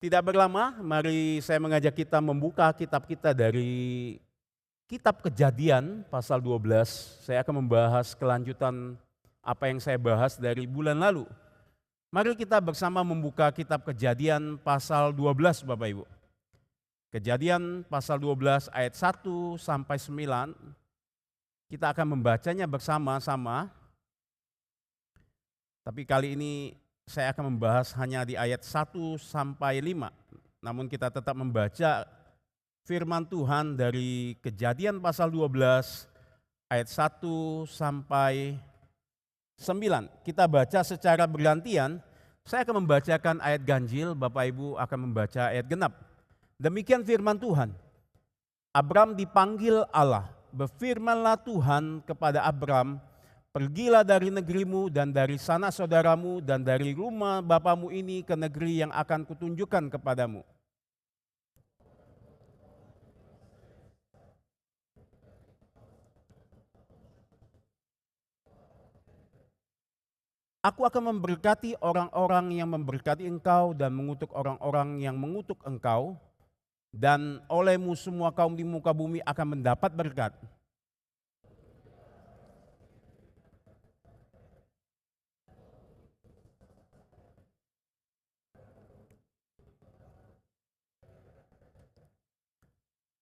Tidak berlama, mari saya mengajak kita membuka kitab kita dari kitab Kejadian pasal 12. Saya akan membahas kelanjutan apa yang saya bahas dari bulan lalu. Mari kita bersama membuka kitab Kejadian pasal 12 Bapak Ibu. Kejadian pasal 12 ayat 1 sampai 9. Kita akan membacanya bersama-sama. Tapi kali ini saya akan membahas hanya di ayat 1 sampai 5. Namun kita tetap membaca firman Tuhan dari Kejadian pasal 12 ayat 1 sampai 9. Kita baca secara bergantian. Saya akan membacakan ayat ganjil, Bapak Ibu akan membaca ayat genap. Demikian firman Tuhan. Abram dipanggil Allah. Berfirmanlah Tuhan kepada Abram, pergilah dari negerimu dan dari sanak saudaramu dan dari rumah bapamu ini ke negeri yang akan kutunjukkan kepadamu. Aku akan memberkati orang-orang yang memberkati engkau dan mengutuk orang-orang yang mengutuk engkau, dan olehmu semua kaum di muka bumi akan mendapat berkat.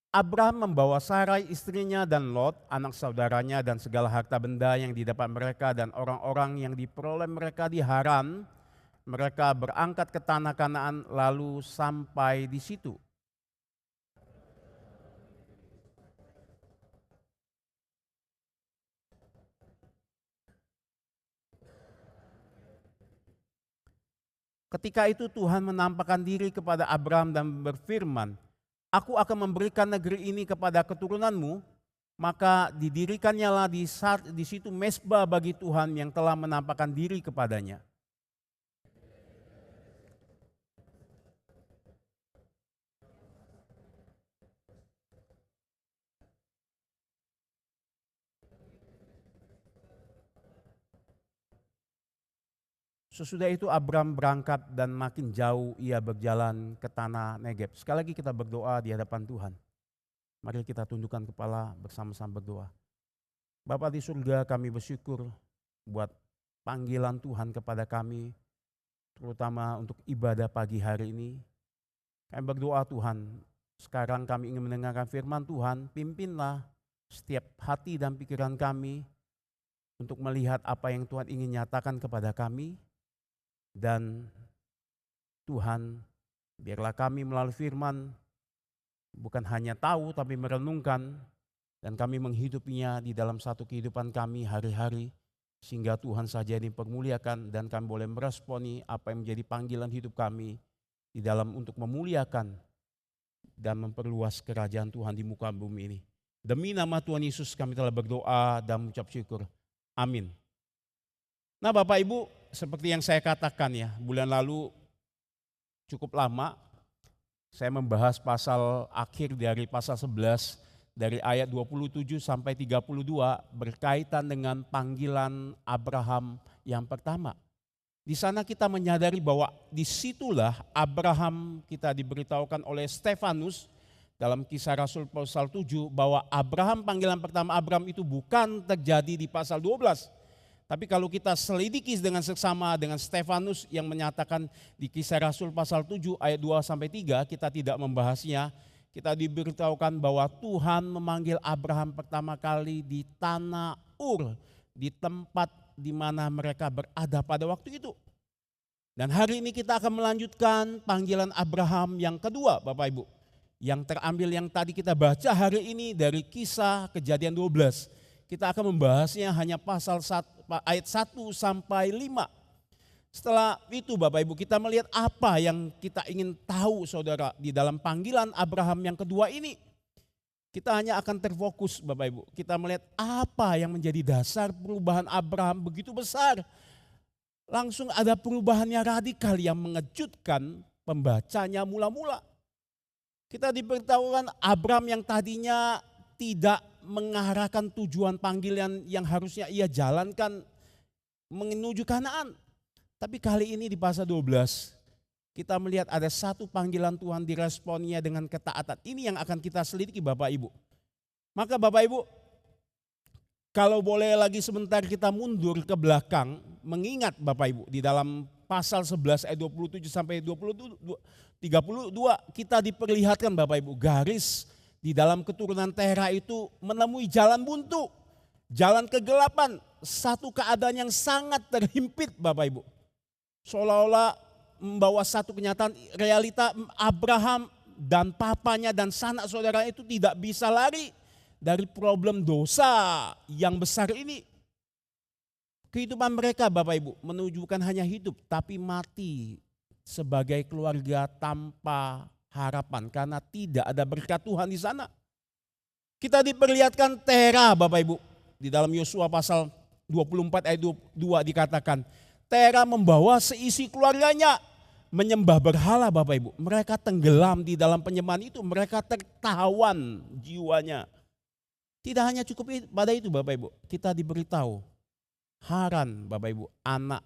Abraham membawa Sarai istrinya dan Lot, anak saudaranya dan segala harta benda yang didapat mereka dan orang-orang yang diperoleh mereka di Haran. Mereka berangkat ke tanah Kanaan lalu sampai di situ. Ketika itu Tuhan menampakkan diri kepada Abraham dan berfirman, Aku akan memberikan negeri ini kepada keturunanmu, maka didirikannya di situ mezbah bagi Tuhan yang telah menampakkan diri kepadanya. Sesudah itu Abram berangkat dan makin jauh ia berjalan ke tanah Negeb. Sekali lagi kita berdoa di hadapan Tuhan. Mari kita tundukkan kepala bersama-sama berdoa. Bapa di surga, kami bersyukur buat panggilan Tuhan kepada kami, terutama untuk ibadah pagi hari ini. Kami berdoa Tuhan, sekarang kami ingin mendengarkan firman Tuhan, pimpinlah setiap hati dan pikiran kami untuk melihat apa yang Tuhan ingin nyatakan kepada kami. Dan Tuhan, biarlah kami melalui firman bukan hanya tahu tapi merenungkan, dan kami menghidupinya di dalam satu kehidupan kami hari-hari, sehingga Tuhan saja yang dipermuliakan dan kami boleh meresponi apa yang menjadi panggilan hidup kami di dalam untuk memuliakan dan memperluas kerajaan Tuhan di muka bumi ini. Demi nama Tuhan Yesus kami telah berdoa dan mengucap syukur. Amin. Nah Bapak Ibu, seperti yang saya katakan ya, bulan lalu cukup lama saya membahas pasal akhir dari pasal 11 dari ayat 27 sampai 32 berkaitan dengan panggilan Abraham yang pertama. Di sana kita menyadari bahwa disitulah Abraham kita diberitahukan oleh Stefanus dalam Kisah Rasul pasal 7 bahwa Abraham, panggilan pertama Abraham itu bukan terjadi di pasal 12. Tapi kalau kita selidiki dengan seksama dengan Stefanus yang menyatakan di Kisah Rasul pasal 7 ayat 2 sampai 3, kita tidak membahasnya. Kita diberitahukan bahwa Tuhan memanggil Abraham pertama kali di tanah Ur, di tempat di mana mereka berada pada waktu itu. Dan hari ini kita akan melanjutkan panggilan Abraham yang kedua, Bapak Ibu. Yang terambil yang tadi kita baca hari ini dari Kisah Kejadian 12. Kita akan membahasnya hanya pasal 1, ayat 1 sampai 5. Setelah itu Bapak Ibu kita melihat apa yang kita ingin tahu saudara di dalam panggilan Abraham yang kedua ini. Kita hanya akan terfokus Bapak Ibu. Kita melihat apa yang menjadi dasar perubahan Abraham begitu besar. Langsung ada perubahannya radikal yang mengejutkan pembacanya mula-mula. Kita diberitahukan Abraham yang tadinya tidak mengarahkan tujuan panggilan yang harusnya ia jalankan menuju Kanaan. Tapi kali ini di pasal 12 kita melihat ada satu panggilan Tuhan diresponnya dengan ketaatan. Ini yang akan kita selidiki Bapak Ibu. Maka Bapak Ibu, kalau boleh lagi sebentar kita mundur ke belakang, mengingat Bapak Ibu di dalam pasal 11 ayat 27 sampai 32 kita diperlihatkan Bapak Ibu garis di dalam keturunan Tera itu menemui jalan buntu, jalan kegelapan, satu keadaan yang sangat terhimpit Bapak Ibu. Seolah-olah membawa satu kenyataan realita Abraham dan papanya dan sanak saudara itu tidak bisa lari dari problem dosa yang besar ini. Kehidupan mereka Bapak Ibu menuju bukan hanya hidup tapi mati sebagai keluarga tanpa harapan karena tidak ada berkat Tuhan di sana. Kita diperlihatkan Tera Bapak Ibu. Di dalam Yosua pasal 24 ayat 2 dikatakan Tera membawa seisi keluarganya menyembah berhala Bapak Ibu. Mereka tenggelam di dalam penyembahan itu. Mereka tertawan jiwanya. Tidak hanya cukup pada itu Bapak Ibu. Kita diberitahu Haran Bapak Ibu, anak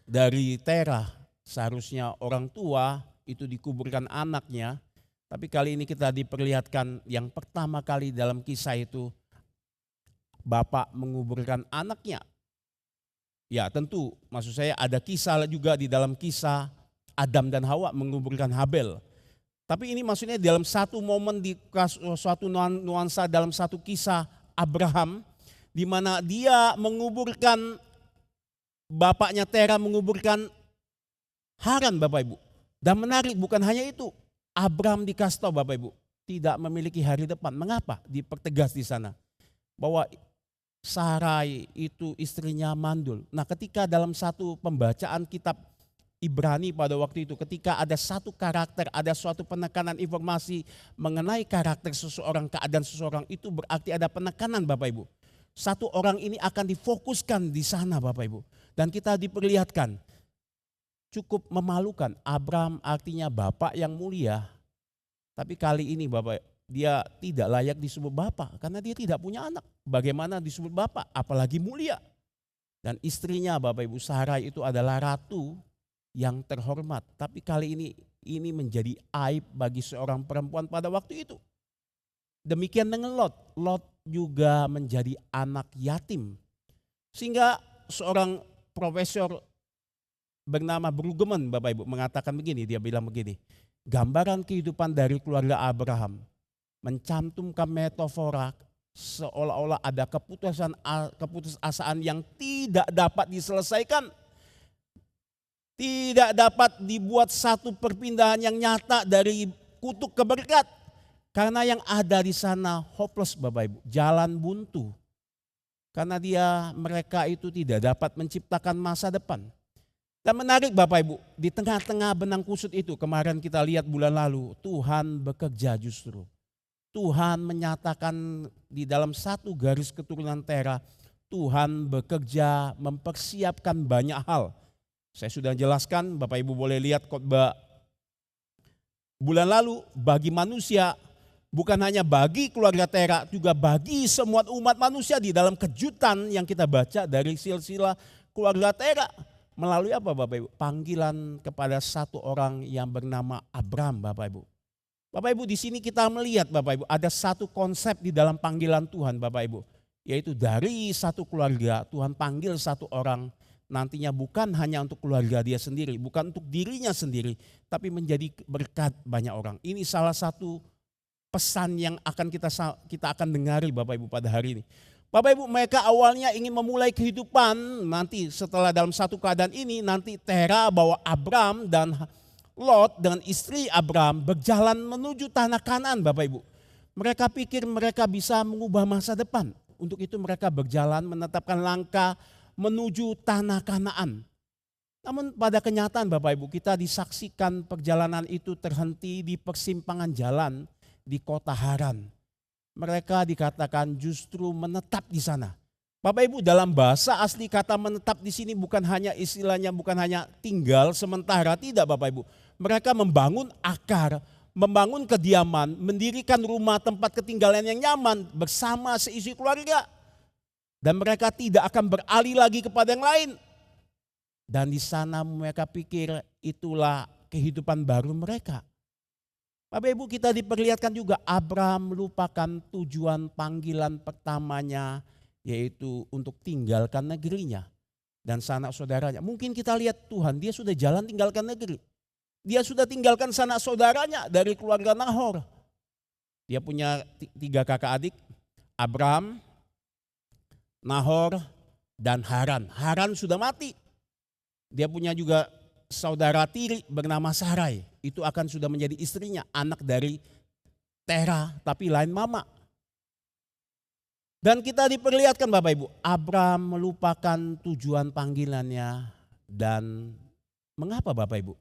dari Tera. Seharusnya orang tua itu dikuburkan anaknya. Tapi kali ini kita diperlihatkan yang pertama kali dalam kisah itu bapak menguburkan anaknya. Ya tentu maksud saya ada kisah juga di dalam kisah Adam dan Hawa menguburkan Habel. Tapi ini maksudnya dalam satu momen di suatu nuansa dalam satu kisah Abraham di mana dia menguburkan bapaknya Tera menguburkan Haran Bapak Ibu. Dan menarik bukan hanya itu, Abraham dikasih tahu Bapak Ibu tidak memiliki hari depan. Mengapa? Dipertegas di sana bahwa Sarai itu istrinya mandul. Nah ketika dalam satu pembacaan kitab Ibrani pada waktu itu ketika ada satu karakter, ada suatu penekanan informasi mengenai karakter seseorang, keadaan seseorang itu berarti ada penekanan Bapak Ibu. Satu orang ini akan difokuskan di sana Bapak Ibu. Dan kita diperlihatkan cukup memalukan. Abraham artinya bapak yang mulia. Tapi kali ini Bapak dia tidak layak disebut bapak karena dia tidak punya anak. Bagaimana disebut bapak apalagi mulia. Dan istrinya Bapak Ibu Sarai itu adalah ratu yang terhormat. Tapi kali ini menjadi aib bagi seorang perempuan pada waktu itu. Demikian dengan Lot. Lot juga menjadi anak yatim. Sehingga seorang profesor bernama Brueggemann Bapak Ibu mengatakan begini, dia bilang begini. Gambaran kehidupan dari keluarga Abraham mencantumkan metafora seolah-olah ada keputusasaan yang tidak dapat diselesaikan. Tidak dapat dibuat satu perpindahan yang nyata dari kutuk ke berkat. Karena yang ada di sana hopeless Bapak Ibu, jalan buntu. Karena mereka itu tidak dapat menciptakan masa depan. Dan menarik Bapak Ibu, di tengah-tengah benang kusut itu kemarin kita lihat bulan lalu Tuhan bekerja justru. Tuhan menyatakan di dalam satu garis keturunan Tera, Tuhan bekerja mempersiapkan banyak hal. Saya sudah jelaskan, Bapak Ibu boleh lihat khotbah bulan lalu bagi manusia, bukan hanya bagi keluarga Tera, juga bagi semua umat manusia di dalam kejutan yang kita baca dari silsilah keluarga Tera. Melalui apa Bapak Ibu? Panggilan kepada satu orang yang bernama Abraham Bapak Ibu. Bapak Ibu di sini kita melihat Bapak Ibu ada satu konsep di dalam panggilan Tuhan Bapak Ibu. Yaitu dari satu keluarga Tuhan panggil satu orang nantinya bukan hanya untuk keluarga dia sendiri. Bukan untuk dirinya sendiri tapi menjadi berkat banyak orang. Ini salah satu pesan yang akan kita akan dengari Bapak Ibu pada hari ini. Bapak Ibu mereka awalnya ingin memulai kehidupan nanti setelah dalam satu keadaan ini nanti Tera bawa Abraham dan Lot dengan istri Abraham berjalan menuju tanah Kanaan Bapak Ibu. Mereka pikir mereka bisa mengubah masa depan. Untuk itu mereka berjalan menetapkan langkah menuju tanah Kanaan. Namun pada kenyataan Bapak Ibu kita disaksikan perjalanan itu terhenti di persimpangan jalan di kota Haran. Mereka dikatakan justru menetap di sana. Bapak Ibu dalam bahasa asli kata menetap di sini bukan hanya istilahnya bukan hanya tinggal sementara, tidak Bapak Ibu. Mereka membangun akar, membangun kediaman, mendirikan rumah tempat ketinggalan yang nyaman bersama seisi keluarga. Dan mereka tidak akan beralih lagi kepada yang lain. Dan di sana mereka pikir itulah kehidupan baru mereka. Bapak Ibu, kita diperlihatkan juga Abraham melupakan tujuan panggilan pertamanya, yaitu untuk tinggalkan negerinya dan sanak saudaranya. Mungkin kita lihat Tuhan, dia sudah jalan tinggalkan negeri. Dia sudah tinggalkan sanak saudaranya dari keluarga Nahor. Dia punya 3 kakak adik, Abraham, Nahor, dan Haran. Haran sudah mati. Dia punya juga saudara tiri bernama Sarai. Itu akan sudah menjadi istrinya, anak dari Tera, tapi lain mama. Dan kita diperlihatkan Bapak Ibu, Abraham melupakan tujuan panggilannya. Dan mengapa Bapak Ibu?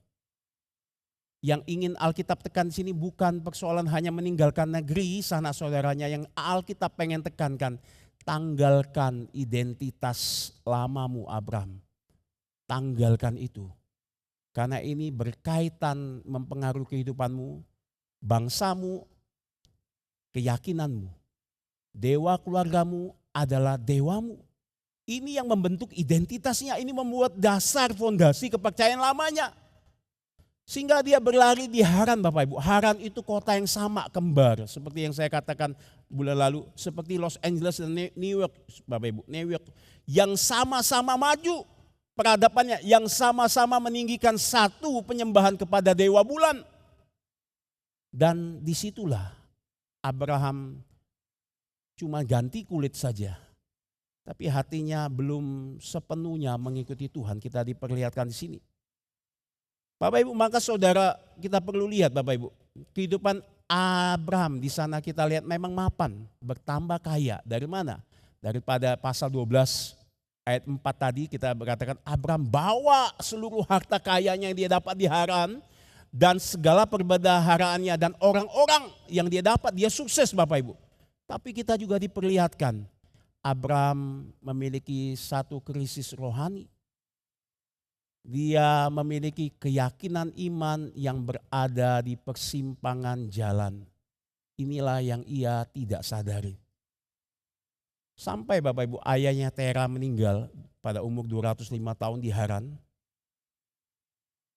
Yang ingin Alkitab tekan di sini bukan persoalan hanya meninggalkan negeri sanak saudaranya, yang Alkitab pengen tekankan, tanggalkan identitas lamamu Abraham. Tanggalkan itu. Karena ini berkaitan mempengaruhi kehidupanmu, bangsamu, keyakinanmu. Dewa keluargamu adalah dewamu. Ini yang membentuk identitasnya, ini membuat dasar fondasi kepercayaan lamanya. Sehingga dia berlari di Haran Bapak Ibu. Haran itu kota yang sama kembar. Seperti yang saya katakan bulan lalu. Seperti Los Angeles dan New York Bapak Ibu. New York yang sama-sama maju peradabannya. Yang sama-sama meninggikan satu penyembahan kepada dewa bulan. Dan disitulah Abraham cuma ganti kulit saja. Tapi hatinya belum sepenuhnya mengikuti Tuhan. Kita diperlihatkan di sini. Bapak Ibu, maka saudara kita perlu lihat Bapak Ibu. Kehidupan Abraham di sana kita lihat memang mapan, bertambah kaya. Dari mana? Daripada pasal 12 ayat 4 tadi kita berkatakan Abraham bawa seluruh harta kayanya yang dia dapat di Haran. Dan segala perbedaharaannya dan orang-orang yang dia dapat, dia sukses Bapak Ibu. Tapi kita juga diperlihatkan Abraham memiliki satu krisis rohani. Dia memiliki keyakinan iman yang berada di persimpangan jalan. Inilah yang ia tidak sadari. Sampai Bapak Ibu ayahnya Tera meninggal pada umur 205 tahun di Haran.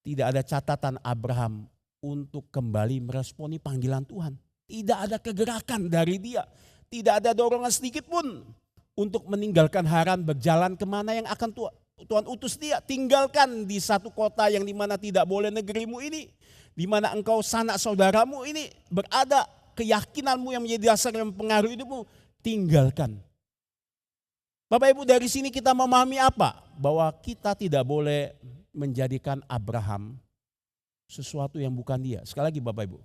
Tidak ada catatan Abraham untuk kembali meresponi panggilan Tuhan. Tidak ada kegerakan dari dia. Tidak ada dorongan sedikit pun untuk meninggalkan Haran berjalan kemana yang akan Tuhan utus dia. Tinggalkan di satu kota yang dimana tidak boleh negerimu ini. Dimana engkau sanak saudaramu ini berada. Keyakinanmu yang menjadi dasar yang mempengaruhi hidupmu. Tinggalkan. Bapak Ibu, dari sini kita memahami apa? Bahwa kita tidak boleh menjadikan Abraham sesuatu yang bukan dia. Sekali lagi Bapak Ibu.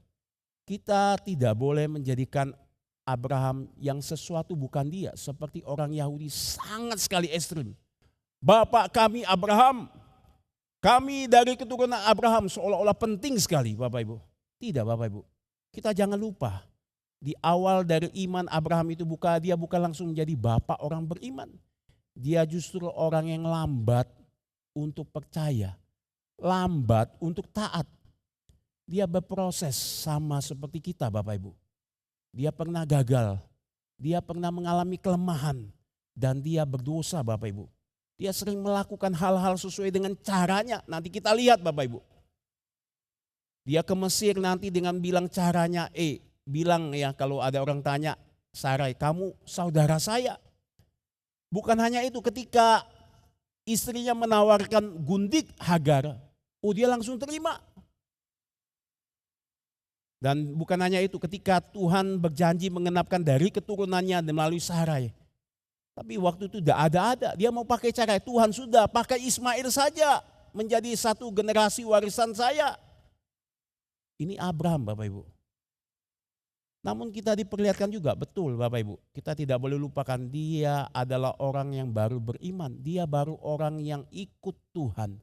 Kita tidak boleh menjadikan Abraham yang sesuatu bukan dia. Seperti orang Yahudi sangat sekali ekstrim. Bapak kami Abraham, kami dari keturunan Abraham, seolah-olah penting sekali Bapak Ibu. Tidak Bapak Ibu, kita jangan lupa di awal dari iman Abraham itu dia bukan langsung menjadi bapak orang beriman. Dia justru orang yang lambat untuk percaya, lambat untuk taat. Dia berproses sama seperti kita Bapak Ibu. Dia pernah gagal, dia pernah mengalami kelemahan dan dia berdosa Bapak Ibu. Dia sering melakukan hal-hal sesuai dengan caranya. Nanti kita lihat Bapak Ibu. Dia ke Mesir nanti dengan bilang caranya bilang ya kalau ada orang tanya, Sarai kamu saudara saya. Bukan hanya itu, ketika istrinya menawarkan gundik Hagar, dia langsung terima. Dan bukan hanya itu, ketika Tuhan berjanji mengenapkan dari keturunannya melalui Sarai. Tapi waktu itu tidak ada. Dia mau pakai cara Tuhan sudah pakai Ismail saja menjadi satu generasi warisan saya. Ini Abraham Bapak Ibu. Namun kita diperlihatkan juga betul Bapak Ibu. Kita tidak boleh lupakan dia adalah orang yang baru beriman. Dia baru orang yang ikut Tuhan.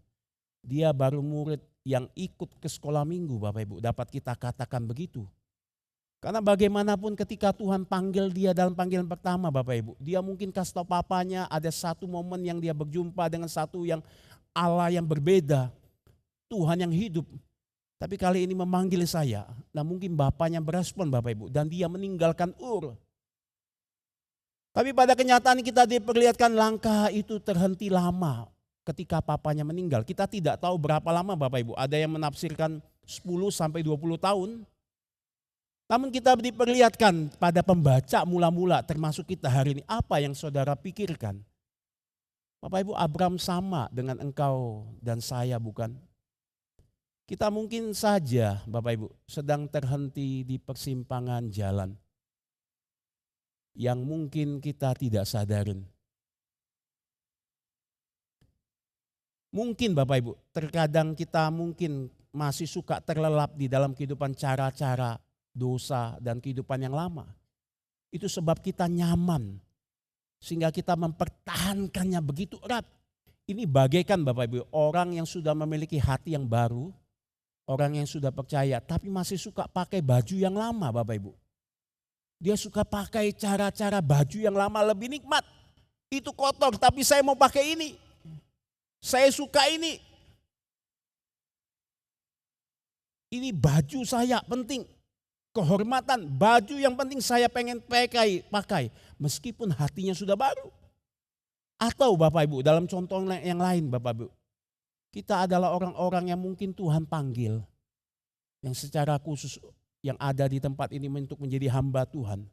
Dia baru murid yang ikut ke sekolah minggu Bapak Ibu. Dapat kita katakan begitu. Karena bagaimanapun ketika Tuhan panggil dia dalam panggilan pertama Bapak Ibu. Dia mungkin kasih tahu papanya ada satu momen yang dia berjumpa dengan satu yang Allah yang berbeda. Tuhan yang hidup. Tapi kali ini memanggil saya. Nah mungkin bapaknya berespon Bapak Ibu. Dan dia meninggalkan Ur. Tapi pada kenyataan kita diperlihatkan langkah itu terhenti lama. ketika papanya meninggal. Kita tidak tahu berapa lama Bapak Ibu. Ada yang menafsirkan 10 sampai 20 tahun. Namun kita diperlihatkan pada pembaca mula-mula termasuk kita hari ini. Apa yang saudara pikirkan? Bapak Ibu, Abraham sama dengan engkau dan saya bukan? Kita mungkin saja Bapak Ibu sedang terhenti di persimpangan jalan yang mungkin kita tidak sadarin. Mungkin Bapak Ibu, terkadang kita mungkin masih suka terlelap di dalam kehidupan cara-cara dosa dan kehidupan yang lama. Itu sebab kita nyaman, sehingga kita mempertahankannya begitu erat. Ini bagaikan Bapak Ibu, orang yang sudah memiliki hati yang baru, orang yang sudah percaya, tapi masih suka pakai baju yang lama Bapak Ibu. Dia suka pakai cara-cara baju yang lama lebih nikmat. Itu kotor, tapi saya mau pakai ini. Saya suka ini. Ini baju saya penting. Kehormatan, baju yang penting saya pengen pakai. Meskipun hatinya sudah baru. Atau Bapak Ibu, dalam contoh yang lain Bapak Ibu. Kita adalah orang-orang yang mungkin Tuhan panggil. Yang secara khusus yang ada di tempat ini untuk menjadi hamba Tuhan.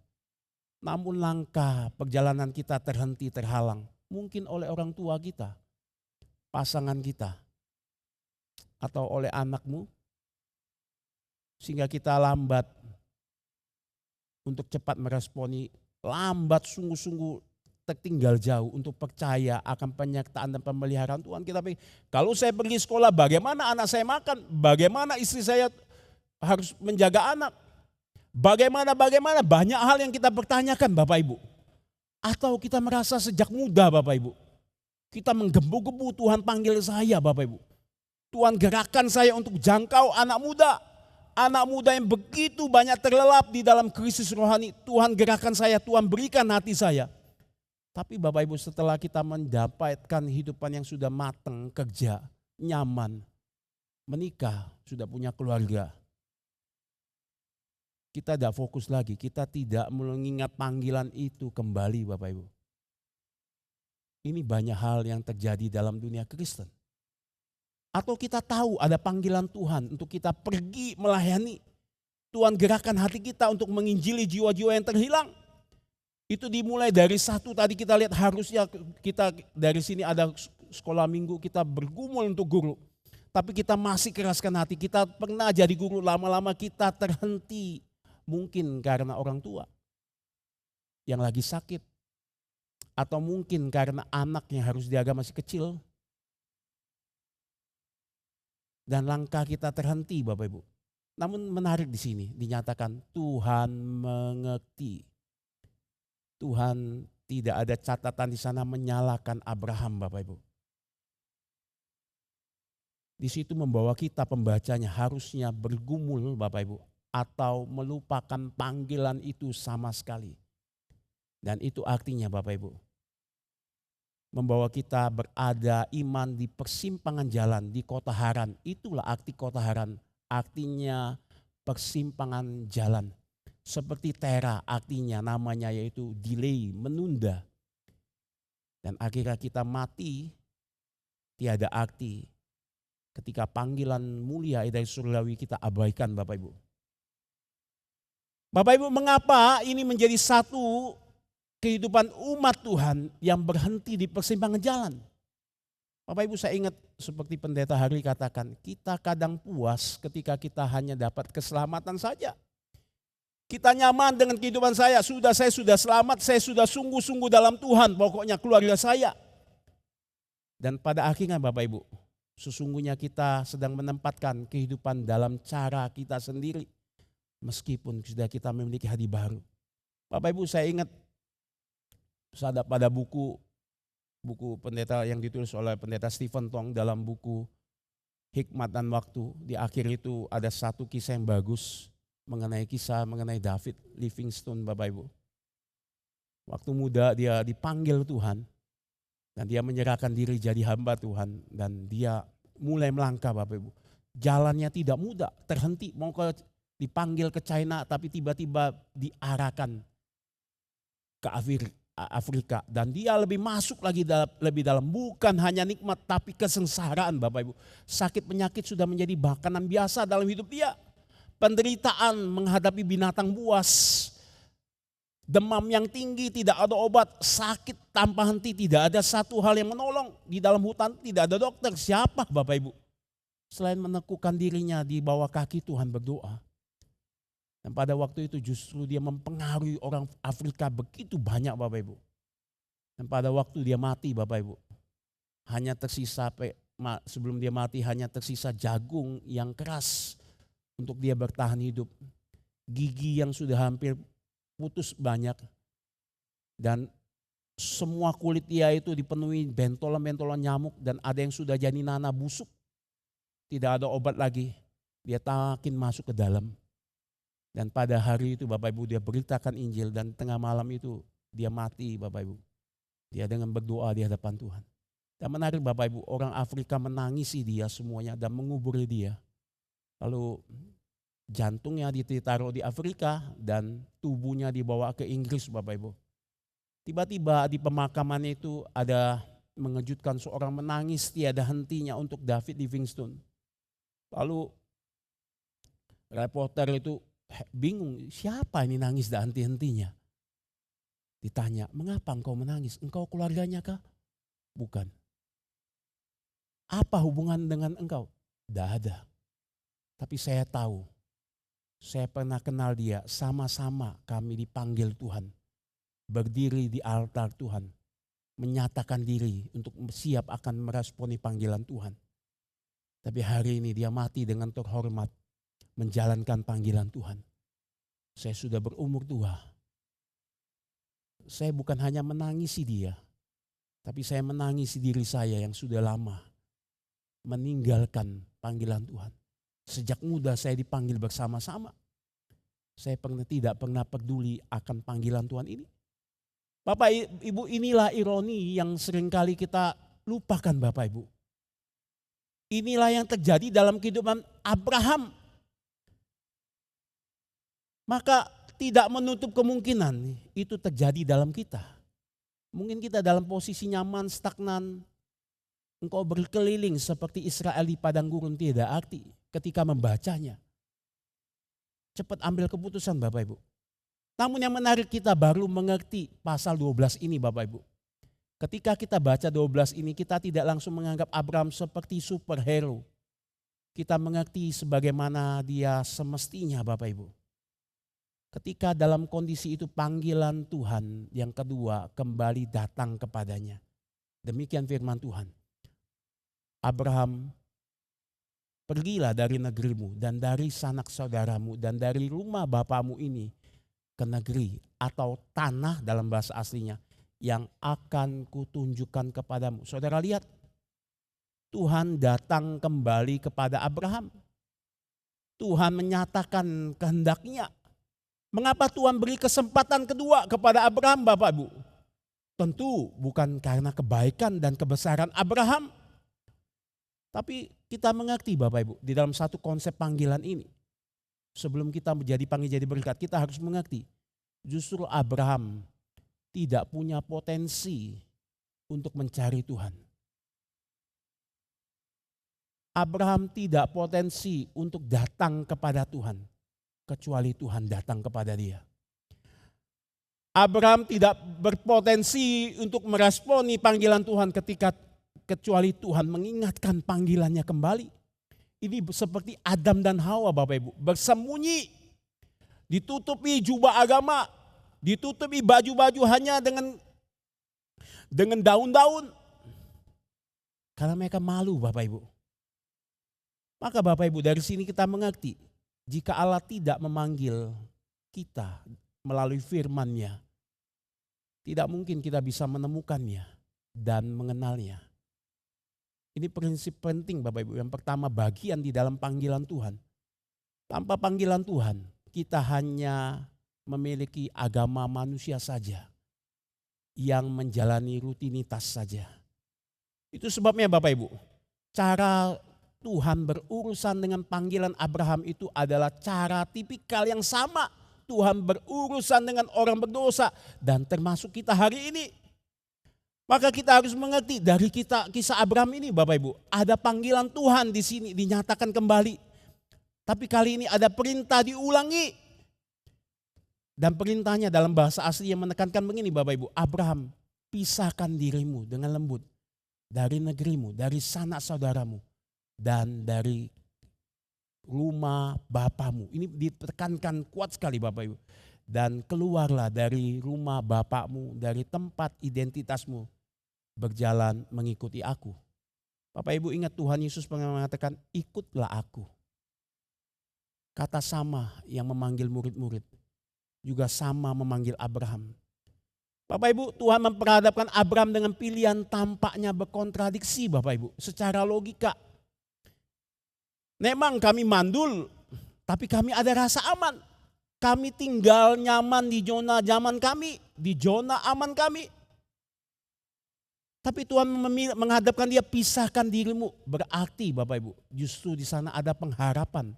Namun langkah perjalanan kita terhenti, terhalang. Mungkin oleh orang tua kita, pasangan kita, atau oleh anakmu. Sehingga kita lambat untuk cepat meresponi, lambat sungguh-sungguh tertinggal jauh untuk percaya akan penyertaan dan pemeliharaan Tuhan. Kita pikir, kalau saya pergi sekolah bagaimana anak saya makan, bagaimana istri saya harus menjaga anak, bagaimana banyak hal yang kita pertanyakan Bapak Ibu. Atau kita merasa sejak muda Bapak Ibu, kita menggebu-gebu Tuhan panggil saya Bapak Ibu. Tuhan gerakan saya untuk jangkau anak muda. Anak muda yang begitu banyak terlelap di dalam krisis rohani. Tuhan gerakan saya, Tuhan berikan hati saya. Tapi Bapak Ibu, setelah kita mendapatkan kehidupan yang sudah matang, kerja, nyaman, menikah, sudah punya keluarga, kita tidak fokus lagi, kita tidak mengingat panggilan itu kembali Bapak Ibu. Ini banyak hal yang terjadi dalam dunia Kristen. Atau kita tahu ada panggilan Tuhan untuk kita pergi melayani. Tuhan gerakan hati kita untuk menginjili jiwa-jiwa yang terhilang. Itu dimulai dari satu tadi kita lihat, harusnya kita dari sini ada sekolah minggu, kita bergumul untuk guru. Tapi kita masih keraskan hati, kita pernah jadi guru, lama-lama kita terhenti. Mungkin karena orang tua yang lagi sakit. Atau mungkin karena anak yang harus dijaga masih kecil. Dan langkah kita terhenti Bapak Ibu. Namun menarik di sini dinyatakan Tuhan mengerti. Tuhan tidak ada catatan di sana menyalahkan Abraham Bapak Ibu. Di situ membawa kita pembacanya harusnya bergumul Bapak Ibu. Atau melupakan panggilan itu sama sekali. Dan itu artinya Bapak Ibu, membawa kita berada iman di persimpangan jalan di kota Haran. Itulah arti kota Haran, artinya persimpangan jalan. Seperti Tera artinya namanya yaitu delay, menunda. Dan akhirnya kita mati tiada arti ketika panggilan mulia dari surgawi kita abaikan Bapak Ibu. Bapak Ibu, mengapa ini menjadi satu kehidupan umat Tuhan yang berhenti di persimpangan jalan? Bapak Ibu, saya ingat seperti Pendeta Hari katakan, kita kadang puas ketika kita hanya dapat keselamatan saja. Kita nyaman dengan kehidupan saya sudah selamat, saya sudah sungguh-sungguh dalam Tuhan, pokoknya keluarga saya. Dan pada akhirnya Bapak Ibu, sesungguhnya kita sedang menempatkan kehidupan dalam cara kita sendiri. Meskipun sudah kita memiliki hati baru. Bapak Ibu, saya ingat pada buku pendeta yang ditulis oleh pendeta Stephen Tong dalam buku Hikmat dan Waktu. Di akhir itu ada satu kisah yang bagus mengenai David Livingstone Bapak Ibu. Waktu muda dia dipanggil Tuhan dan dia menyerahkan diri jadi hamba Tuhan dan dia mulai melangkah Bapak Ibu. Jalannya tidak mudah, terhenti dipanggil ke China tapi tiba-tiba diarahkan ke Afrika. Dan dia lebih masuk lagi lebih dalam. Bukan hanya nikmat tapi kesengsaraan Bapak Ibu. Sakit penyakit sudah menjadi makanan biasa dalam hidup dia. Penderitaan menghadapi binatang buas. Demam yang tinggi, tidak ada obat. Sakit tanpa henti, tidak ada satu hal yang menolong. Di dalam hutan tidak ada dokter. Siapa Bapak Ibu? Selain menekukan dirinya di bawah kaki Tuhan berdoa. Dan pada waktu itu justru dia mempengaruhi orang Afrika begitu banyak Bapak Ibu. Dan pada waktu dia mati Bapak Ibu, hanya tersisa, sebelum dia mati hanya tersisa jagung yang keras untuk dia bertahan hidup. Gigi yang sudah hampir putus banyak. Dan semua kulit dia itu dipenuhi bentolan-bentolan nyamuk dan ada yang sudah jadi nanah busuk. Tidak ada obat lagi. Dia makin masuk ke dalam. Dan pada hari itu Bapak Ibu dia beritakan Injil dan tengah malam itu dia mati Bapak Ibu. Dia dengan berdoa di hadapan Tuhan. Dan menarik Bapak Ibu, orang Afrika menangisi dia semuanya dan menguburi dia. Lalu jantungnya ditaruh di Afrika dan tubuhnya dibawa ke Inggris Bapak Ibu. Tiba-tiba di pemakaman itu ada mengejutkan, seorang menangis tiada hentinya untuk David Livingstone. Lalu reporter itu bingung, siapa ini nangis dan henti-hentinya? Ditanya, mengapa engkau menangis? Engkau keluarganya kah? Bukan. Apa hubungan dengan engkau? Tidak ada. Tapi saya tahu, saya pernah kenal dia, sama-sama kami dipanggil Tuhan. Berdiri di altar Tuhan, menyatakan diri untuk siap akan meresponi panggilan Tuhan. Tapi hari ini dia mati dengan terhormat, menjalankan panggilan Tuhan. Saya sudah berumur tua. Saya bukan hanya menangisi dia, tapi saya menangisi diri saya yang sudah lama meninggalkan panggilan Tuhan. Sejak muda saya dipanggil bersama-sama. Saya tidak pernah peduli akan panggilan Tuhan ini. Bapak Ibu, inilah ironi yang seringkali kita lupakan Bapak Ibu. Inilah yang terjadi dalam kehidupan Abraham. Maka tidak menutup kemungkinan itu terjadi dalam kita. Mungkin kita dalam posisi nyaman, stagnan. Engkau berkeliling seperti Israel di padang gurun, tidak arti ketika membacanya. Cepat ambil keputusan Bapak Ibu. Namun yang menarik, kita baru mengerti pasal 12 ini Bapak Ibu. Ketika kita baca 12 ini, kita tidak langsung menganggap Abraham seperti superhero. Kita mengerti sebagaimana dia semestinya Bapak Ibu. Ketika dalam kondisi itu panggilan Tuhan yang kedua kembali datang kepadanya. Demikian firman Tuhan. Abraham, pergilah dari negerimu dan dari sanak saudaramu dan dari rumah bapamu ini ke negeri atau tanah dalam bahasa aslinya yang akan kutunjukkan kepadamu. Saudara lihat, Tuhan datang kembali kepada Abraham. Tuhan menyatakan kehendaknya. Mengapa Tuhan beri kesempatan kedua kepada Abraham Bapak Ibu? Tentu bukan karena kebaikan dan kebesaran Abraham. Tapi kita mengerti Bapak Ibu, di dalam satu konsep panggilan ini. Sebelum kita panggil jadi berkat, kita harus mengerti. Justru Abraham tidak punya potensi untuk mencari Tuhan. Abraham tidak potensi untuk datang kepada Tuhan. Kecuali Tuhan datang kepada dia. Abraham tidak berpotensi untuk meresponi panggilan Tuhan kecuali Tuhan mengingatkan panggilannya kembali. Ini seperti Adam dan Hawa Bapak Ibu, bersembunyi, ditutupi jubah agama, ditutupi baju-baju hanya dengan daun-daun. Karena mereka malu Bapak Ibu. Maka Bapak Ibu, dari sini kita mengerti, jika Allah tidak memanggil kita melalui firman-Nya, tidak mungkin kita bisa menemukannya dan mengenalnya. Ini prinsip penting Bapak Ibu. Yang pertama, bagian di dalam panggilan Tuhan. Tanpa panggilan Tuhan, kita hanya memiliki agama manusia saja yang menjalani rutinitas saja. Itu sebabnya Bapak Ibu, cara Tuhan berurusan dengan panggilan Abraham itu adalah cara tipikal yang sama Tuhan berurusan dengan orang berdosa dan termasuk kita hari ini. Maka kita harus mengerti dari kisah Abraham ini Bapak Ibu, ada panggilan Tuhan di sini dinyatakan kembali. Tapi kali ini ada perintah diulangi. Dan perintahnya dalam bahasa asli yang menekankan begini Bapak Ibu, Abraham, pisahkan dirimu dengan lembut dari negerimu, dari sanak saudaramu, dan dari rumah bapamu. Ini ditekankan kuat sekali Bapak Ibu. Dan keluarlah dari rumah bapakmu, dari tempat identitasmu, berjalan mengikuti aku. Bapak Ibu ingat Tuhan Yesus pernah mengatakan, ikutlah aku. Kata sama yang memanggil murid-murid, juga sama memanggil Abraham. Bapak Ibu, Tuhan memperhadapkan Abraham dengan pilihan tampaknya berkontradiksi Bapak Ibu. Secara logika. Memang kami mandul, tapi kami ada rasa aman. Kami tinggal nyaman di zona zaman kami, di zona aman kami. Tapi Tuhan menghadapkan dia, pisahkan dirimu. Berarti Bapak Ibu, justru di sana ada pengharapan.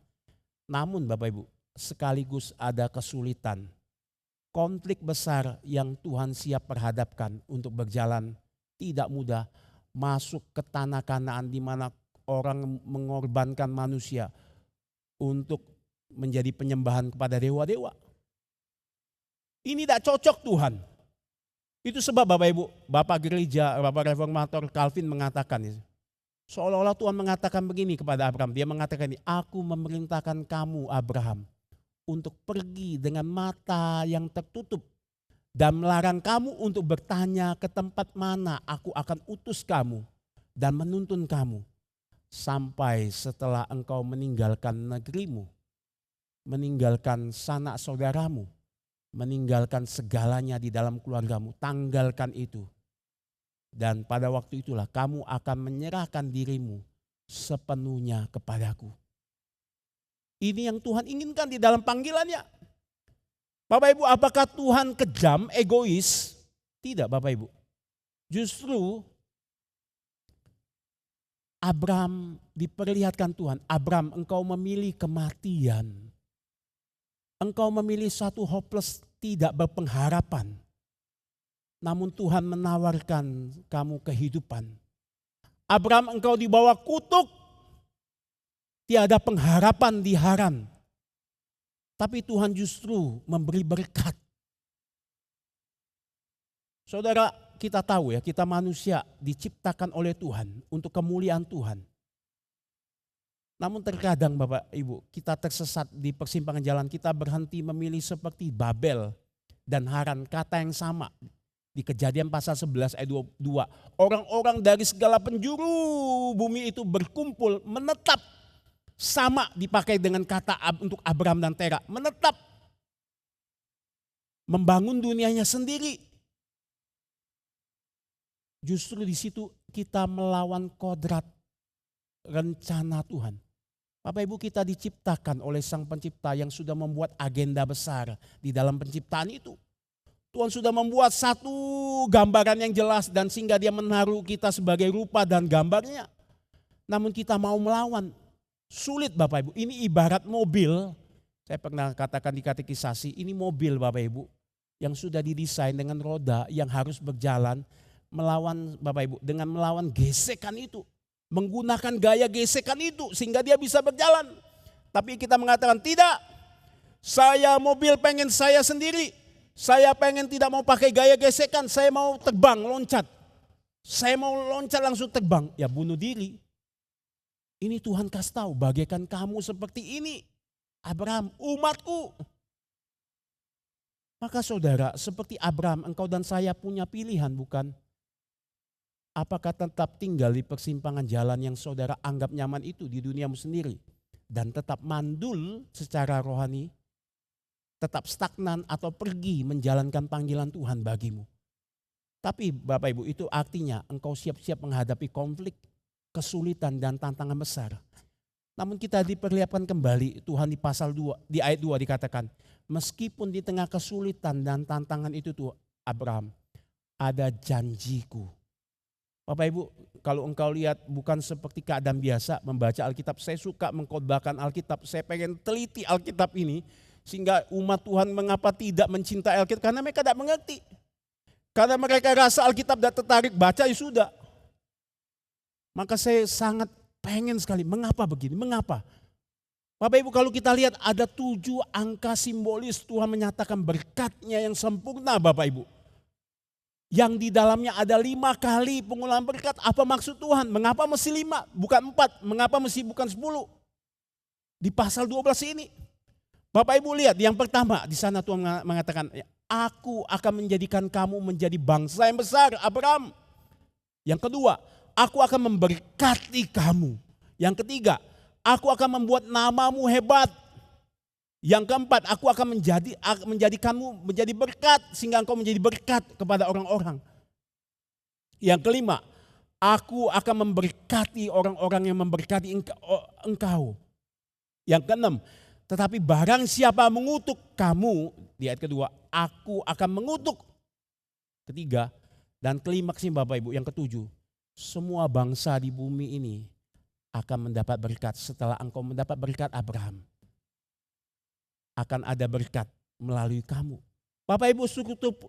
Namun Bapak Ibu, sekaligus ada kesulitan. Konflik besar yang Tuhan siap perhadapkan untuk berjalan tidak mudah masuk ke tanah Kanaan di mana orang mengorbankan manusia untuk menjadi penyembahan kepada dewa-dewa. Ini tidak cocok Tuhan. Itu sebab Bapak Ibu, Bapak Gereja, Bapak Reformator Calvin mengatakan, seolah-olah Tuhan mengatakan begini kepada Abraham. Dia mengatakan ini, aku memerintahkan kamu Abraham untuk pergi dengan mata yang tertutup dan melarang kamu untuk bertanya ke tempat mana aku akan utus kamu dan menuntun kamu sampai setelah engkau meninggalkan negerimu, meninggalkan sanak saudaramu, meninggalkan segalanya di dalam keluargamu, tanggalkan itu. Dan pada waktu itulah kamu akan menyerahkan dirimu sepenuhnya kepadaku. Ini yang Tuhan inginkan di dalam panggilannya. Bapak Ibu, apakah Tuhan kejam, egois? Tidak Bapak Ibu. Justru Abraham diperlihatkan Tuhan, Abraham engkau memilih kematian. Engkau memilih satu hopeless, tidak berpengharapan. Namun Tuhan menawarkan kamu kehidupan. Abraham engkau dibawa kutuk. Tiada pengharapan di Haran. Tapi Tuhan justru memberi berkat. Saudara, kita tahu ya, kita manusia diciptakan oleh Tuhan untuk kemuliaan Tuhan. Namun terkadang Bapak Ibu, kita tersesat di persimpangan jalan, kita berhenti memilih seperti Babel dan Haran, kata yang sama. Di Kejadian pasal 11 ayat 22, orang-orang dari segala penjuru bumi itu berkumpul, menetap. Sama dipakai dengan kata untuk Abraham dan Tera, menetap. Membangun dunianya sendiri. Justru di situ kita melawan kodrat rencana Tuhan. Bapak Ibu, kita diciptakan oleh Sang Pencipta yang sudah membuat agenda besar di dalam penciptaan itu. Tuhan sudah membuat satu gambaran yang jelas dan sehingga dia menaruh kita sebagai rupa dan gambarnya. Namun kita mau melawan. Sulit Bapak Ibu, ini ibarat mobil, saya pernah katakan di katekisasi, ini mobil Bapak Ibu yang sudah didesain dengan roda yang harus berjalan melawan Bapak Ibu, dengan melawan gesekan itu, menggunakan gaya gesekan itu sehingga dia bisa berjalan. Tapi kita mengatakan tidak, saya mobil pengen saya sendiri, saya pengen tidak mau pakai gaya gesekan, saya mau terbang, loncat. Saya mau loncat langsung terbang, ya bunuh diri. Ini Tuhan kasih tahu, bagaikan kamu seperti ini, Abraham, umatku. Maka saudara, seperti Abraham, engkau dan saya punya pilihan bukan? Apakah tetap tinggal di persimpangan jalan yang saudara anggap nyaman itu di duniamu sendiri dan tetap mandul secara rohani, tetap stagnan atau pergi menjalankan panggilan Tuhan bagimu? Tapi Bapak Ibu, itu artinya engkau siap-siap menghadapi konflik, kesulitan dan tantangan besar. Namun kita diperlihatkan kembali Tuhan di pasal 2, di ayat 2 dikatakan, meskipun di tengah kesulitan dan tantangan itu tuh Abraham, ada janjiku. Bapak Ibu, kalau engkau lihat bukan seperti keadaan biasa membaca Alkitab, saya suka mengkhotbahkan Alkitab, saya pengen teliti Alkitab ini. Sehingga umat Tuhan mengapa tidak mencintai Alkitab? Karena mereka tidak mengerti. Karena mereka rasa Alkitab tidak tertarik baca, ya sudah. Maka saya sangat pengen sekali, mengapa begini? Mengapa? Bapak Ibu, kalau kita lihat ada 7 angka simbolis Tuhan menyatakan berkat-Nya yang sempurna, Bapak Ibu. Yang di dalamnya ada 5 kali pengulangan berkat. Apa maksud Tuhan? Mengapa mesti 5? Bukan 4. Mengapa mesti bukan 10? Di pasal 12 ini. Bapak Ibu lihat, yang pertama di sana Tuhan mengatakan, aku akan menjadikan kamu menjadi bangsa yang besar, Abraham. Yang kedua, aku akan memberkati kamu. Yang ketiga, aku akan membuat namamu hebat. Yang keempat, aku akan menjadikanmu menjadi berkat sehingga engkau menjadi berkat kepada orang-orang. Yang kelima, aku akan memberkati orang-orang yang memberkati engkau. Yang keenam, tetapi barang siapa mengutuk kamu, di ayat kedua, aku akan mengutuk. Ketiga, dan klimaksnya Bapak Ibu, yang ketujuh, semua bangsa di bumi ini akan mendapat berkat setelah engkau mendapat berkat Abraham. Akan ada berkat melalui kamu. Bapak Ibu,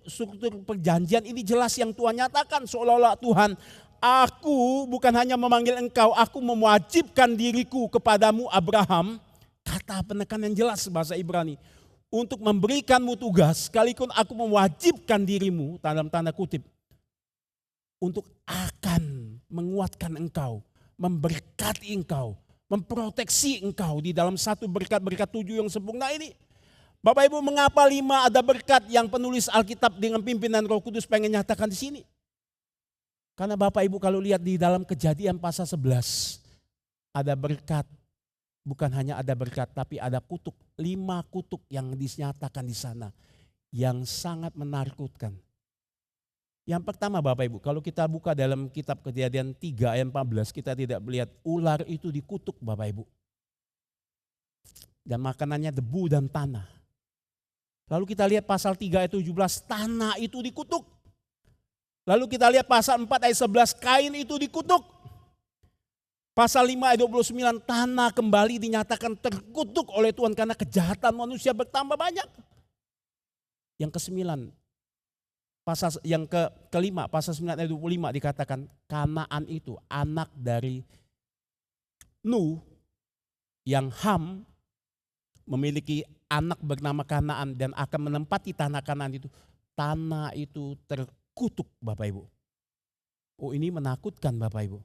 struktur perjanjian ini jelas yang Tuhan nyatakan, seolah-olah Tuhan, aku bukan hanya memanggil engkau, aku mewajibkan diriku kepadamu Abraham, kata penekanan jelas bahasa Ibrani, untuk memberikanmu tugas, sekalipun aku mewajibkan dirimu, tanda kutip, untuk akan menguatkan engkau, memberkati engkau, memproteksi engkau di dalam satu berkat-berkat 7 yang sempurna ini. Bapak Ibu, mengapa 5 ada berkat yang penulis Alkitab dengan pimpinan Roh Kudus pengen nyatakan di sini? Karena Bapak Ibu kalau lihat di dalam Kejadian pasal 11, ada berkat. Bukan hanya ada berkat, tapi ada kutuk. 5 kutuk yang dinyatakan di sana. Yang sangat menakutkan. Yang pertama Bapak Ibu, kalau kita buka dalam kitab Kejadian 3 ayat 14, kita tidak melihat ular itu dikutuk Bapak Ibu. Dan makanannya debu dan tanah. Lalu kita lihat pasal 3 ayat 17, tanah itu dikutuk. Lalu kita lihat pasal 4 ayat 11, kain itu dikutuk. Pasal 5 ayat 29, tanah kembali dinyatakan terkutuk oleh Tuhan karena kejahatan manusia bertambah banyak. Yang ke-9, kelima, pasal 9 ayat 25 dikatakan Kanaan itu anak dari Nuh yang Ham memiliki anak bernama Kanaan dan akan menempati tanah Kanaan itu. Tanah itu terkutuk Bapak Ibu. Oh, ini menakutkan Bapak Ibu.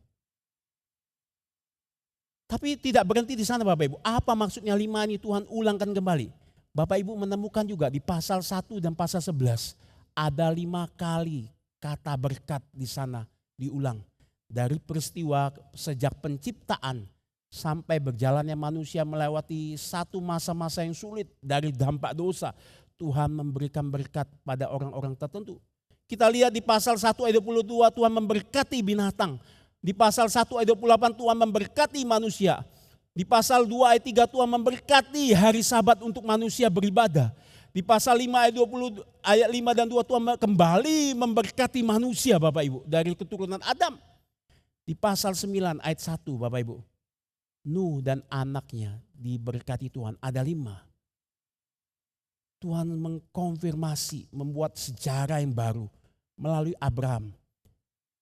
Tapi tidak berhenti di sana Bapak Ibu. Apa maksudnya 5 ini Tuhan ulangkan kembali. Bapak Ibu menemukan juga di pasal 1 dan pasal 11. Ada 5 kali kata berkat di sana diulang. Dari peristiwa sejak penciptaan sampai berjalannya manusia melewati satu masa-masa yang sulit dari dampak dosa. Tuhan memberikan berkat pada orang-orang tertentu. Kita lihat di pasal 1 ayat 22 Tuhan memberkati binatang. Di pasal 1 ayat 28 Tuhan memberkati manusia. Di pasal 2 ayat 3 Tuhan memberkati hari Sabat untuk manusia beribadah. Di pasal 5 ayat 20 ayat 5 dan 2 Tuhan kembali memberkati manusia Bapak Ibu dari keturunan Adam. Di pasal 9 ayat 1 Bapak Ibu. Nuh dan anaknya diberkati Tuhan, ada 5. Tuhan mengkonfirmasi, membuat sejarah yang baru melalui Abraham.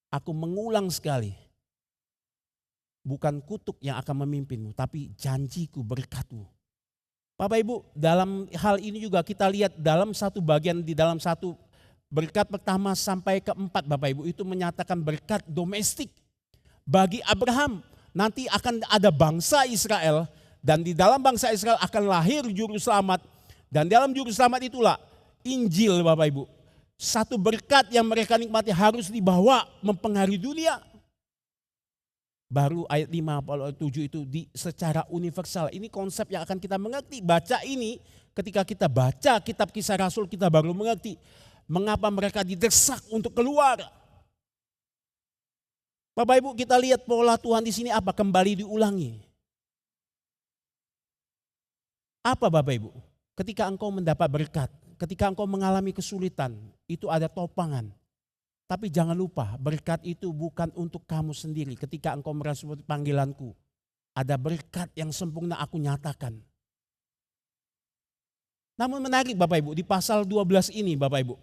Aku mengulang sekali. Bukan kutuk yang akan memimpinmu, tapi janjiku berkatmu. Bapak Ibu, dalam hal ini juga kita lihat dalam satu bagian di dalam satu berkat pertama sampai ke-4 Bapak Ibu itu menyatakan berkat domestik. Bagi Abraham nanti akan ada bangsa Israel dan di dalam bangsa Israel akan lahir juru selamat. Dan dalam juru selamat itulah Injil Bapak Ibu. Satu berkat yang mereka nikmati harus dibawa mempengaruhi dunia. Baru ayat 5 ayat 7 itu secara universal. Ini konsep yang akan kita mengerti. Baca ini ketika kita baca kitab Kisah Rasul kita baru mengerti. Mengapa mereka didesak untuk keluar. Bapak Ibu kita lihat pola Tuhan di sini apa? Kembali diulangi. Apa Bapak Ibu? Ketika engkau mendapat berkat. Ketika engkau mengalami kesulitan. Itu ada topangan. Tapi jangan lupa berkat itu bukan untuk kamu sendiri. Ketika engkau merasa seperti panggilanku. Ada berkat yang sempurna aku nyatakan. Namun menarik Bapak Ibu, di pasal 12 ini Bapak Ibu.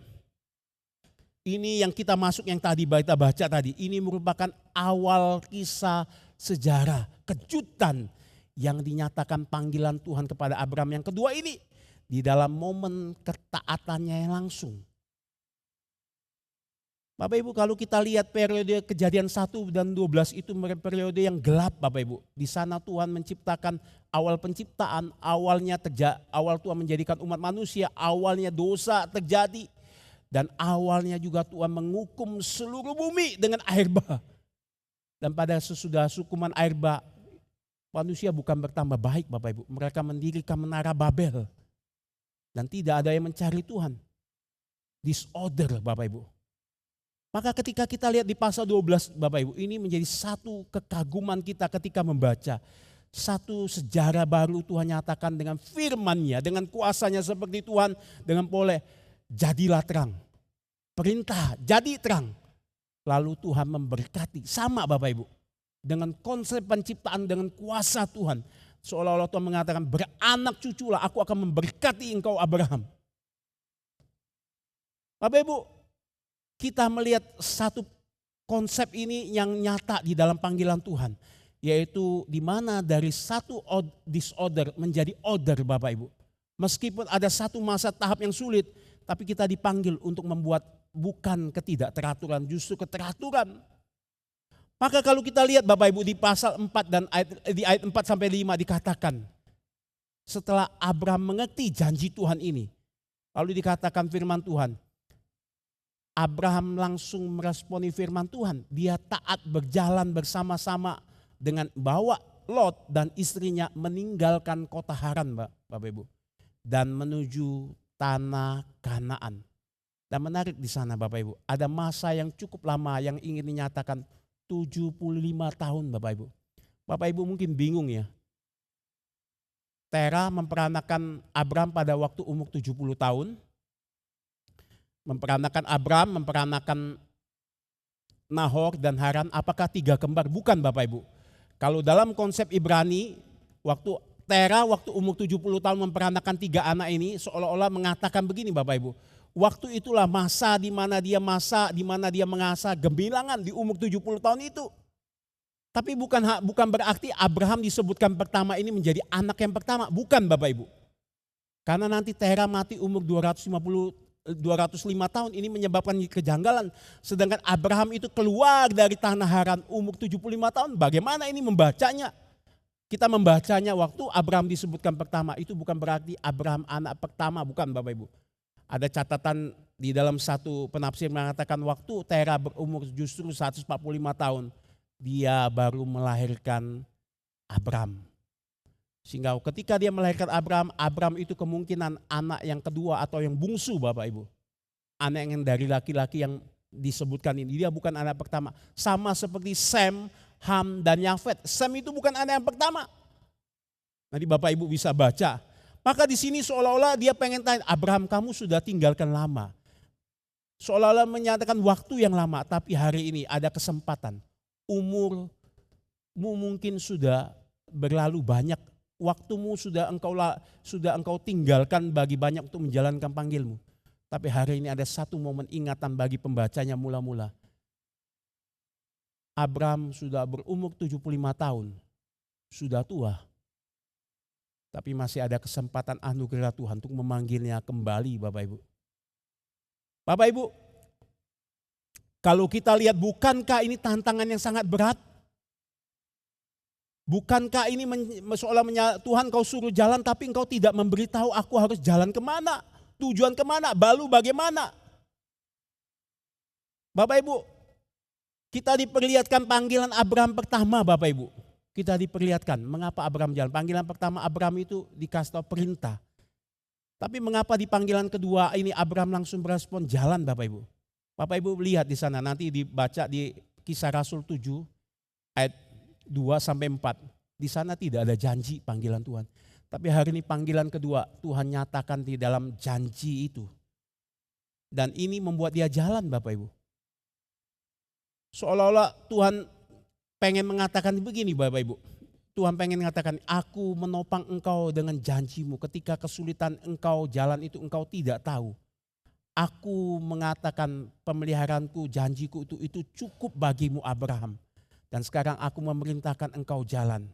Ini yang kita masuk yang tadi kita baca tadi. Ini merupakan awal kisah sejarah, kejutan yang dinyatakan panggilan Tuhan kepada Abraham yang kedua ini. Di dalam momen ketaatannya yang langsung. Bapak Ibu, kalau kita lihat periode Kejadian 1 dan 12 itu periode yang gelap Bapak Ibu. Di sana Tuhan menciptakan awal penciptaan, awal Tuhan menjadikan umat manusia, awalnya dosa terjadi. Dan awalnya juga Tuhan menghukum seluruh bumi dengan air bah. Dan pada sesudah hukuman air bah, manusia bukan bertambah baik Bapak Ibu. Mereka mendirikan menara Babel. Dan tidak ada yang mencari Tuhan. Disorder Bapak Ibu. Maka ketika kita lihat di pasal 12 Bapak Ibu, ini menjadi satu kekaguman kita ketika membaca. Satu sejarah baru Tuhan nyatakan dengan firman-Nya, dengan kuasanya seperti Tuhan, dengan boleh jadilah terang. Perintah, jadi terang. Lalu Tuhan memberkati, sama Bapak Ibu. Dengan konsep penciptaan, dengan kuasa Tuhan. Seolah-olah Tuhan mengatakan beranak cuculah, aku akan memberkati engkau Abraham. Bapak Ibu, kita melihat satu konsep ini yang nyata di dalam panggilan Tuhan. Yaitu di mana dari satu disorder menjadi order Bapak Ibu. Meskipun ada satu masa tahap yang sulit, tapi kita dipanggil untuk membuat bukan ketidakteraturan, justru keteraturan. Maka kalau kita lihat Bapak Ibu di pasal 4 dan di ayat 4 sampai 5 dikatakan. Setelah Abraham mengerti janji Tuhan ini. Lalu dikatakan firman Tuhan. Abraham langsung meresponi firman Tuhan. Dia taat berjalan bersama-sama dengan bawa Lot dan istrinya meninggalkan kota Haran Bapak Ibu. Dan menuju tanah Kanaan. Dan menarik di sana Bapak Ibu. Ada masa yang cukup lama yang ingin dinyatakan 75 tahun Bapak Ibu. Bapak Ibu mungkin bingung ya. Tera memperanakan Abraham pada waktu umur 70 tahun. Memperanakan Abraham, memperanakan Nahor dan Haran, apakah 3 kembar? Bukan Bapak Ibu. Kalau dalam konsep Ibrani, waktu Tera waktu umur 70 tahun memperanakan 3 anak ini, seolah-olah mengatakan begini Bapak Ibu. Waktu itulah masa di mana dia mengasah gemilangan di umur 70 tahun itu. Tapi bukan berarti Abraham disebutkan pertama ini menjadi anak yang pertama. Bukan Bapak Ibu. Karena nanti Tera mati umur 205 tahun ini menyebabkan kejanggalan. Sedangkan Abraham itu keluar dari tanah Haran umur 75 tahun. Bagaimana ini membacanya? Kita membacanya waktu Abraham disebutkan pertama. Itu bukan berarti Abraham anak pertama. Bukan Bapak Ibu. Ada catatan di dalam satu penafsir mengatakan waktu Tera berumur justru 145 tahun. Dia baru melahirkan Abraham. Sehingga ketika dia melahirkan Abraham itu kemungkinan anak yang kedua atau yang bungsu Bapak Ibu. Anak yang dari laki-laki yang disebutkan ini. Dia bukan anak pertama. Sama seperti Sem, Ham, dan Yafet. Sem itu bukan anak yang pertama. Nanti Bapak Ibu bisa baca. Maka di sini seolah-olah dia pengen tanya, Abraham kamu sudah tinggalkan lama. Seolah-olah menyatakan waktu yang lama. Tapi hari ini ada kesempatan. Umurmu mungkin sudah berlalu banyak. Waktumu sudah engkau tinggalkan bagi banyak untuk menjalankan panggilmu. Tapi hari ini ada satu momen ingatan bagi pembacanya mula-mula. Abraham sudah berumur 75 tahun. Sudah tua. Tapi masih ada kesempatan anugerah Tuhan untuk memanggilnya kembali Bapak Ibu. Bapak Ibu, kalau kita lihat bukankah ini tantangan yang sangat berat? Bukankah ini seolah Tuhan kau suruh jalan tapi engkau tidak memberitahu aku harus jalan kemana? Tujuan kemana? Balu bagaimana? Bapak Ibu, kita diperlihatkan panggilan Abraham pertama Bapak Ibu. Kita diperlihatkan mengapa Abraham jalan. Panggilan pertama Abraham itu dikasih tahu perintah. Tapi mengapa di panggilan kedua ini Abraham langsung berespon jalan Bapak Ibu. Bapak Ibu lihat di sana nanti dibaca di Kisah Rasul 7 ayat 2-4. Di sana tidak ada janji panggilan Tuhan. Tapi hari ini panggilan kedua Tuhan nyatakan di dalam janji itu. Dan ini membuat dia jalan Bapak Ibu. Seolah-olah Tuhan pengen mengatakan begini Bapak Ibu. Tuhan pengen mengatakan, aku menopang engkau dengan janjimu. Ketika kesulitan engkau jalan itu engkau tidak tahu. Aku mengatakan pemeliharaanku, janjiku itu cukup bagimu Abraham. Dan sekarang aku memerintahkan engkau jalan.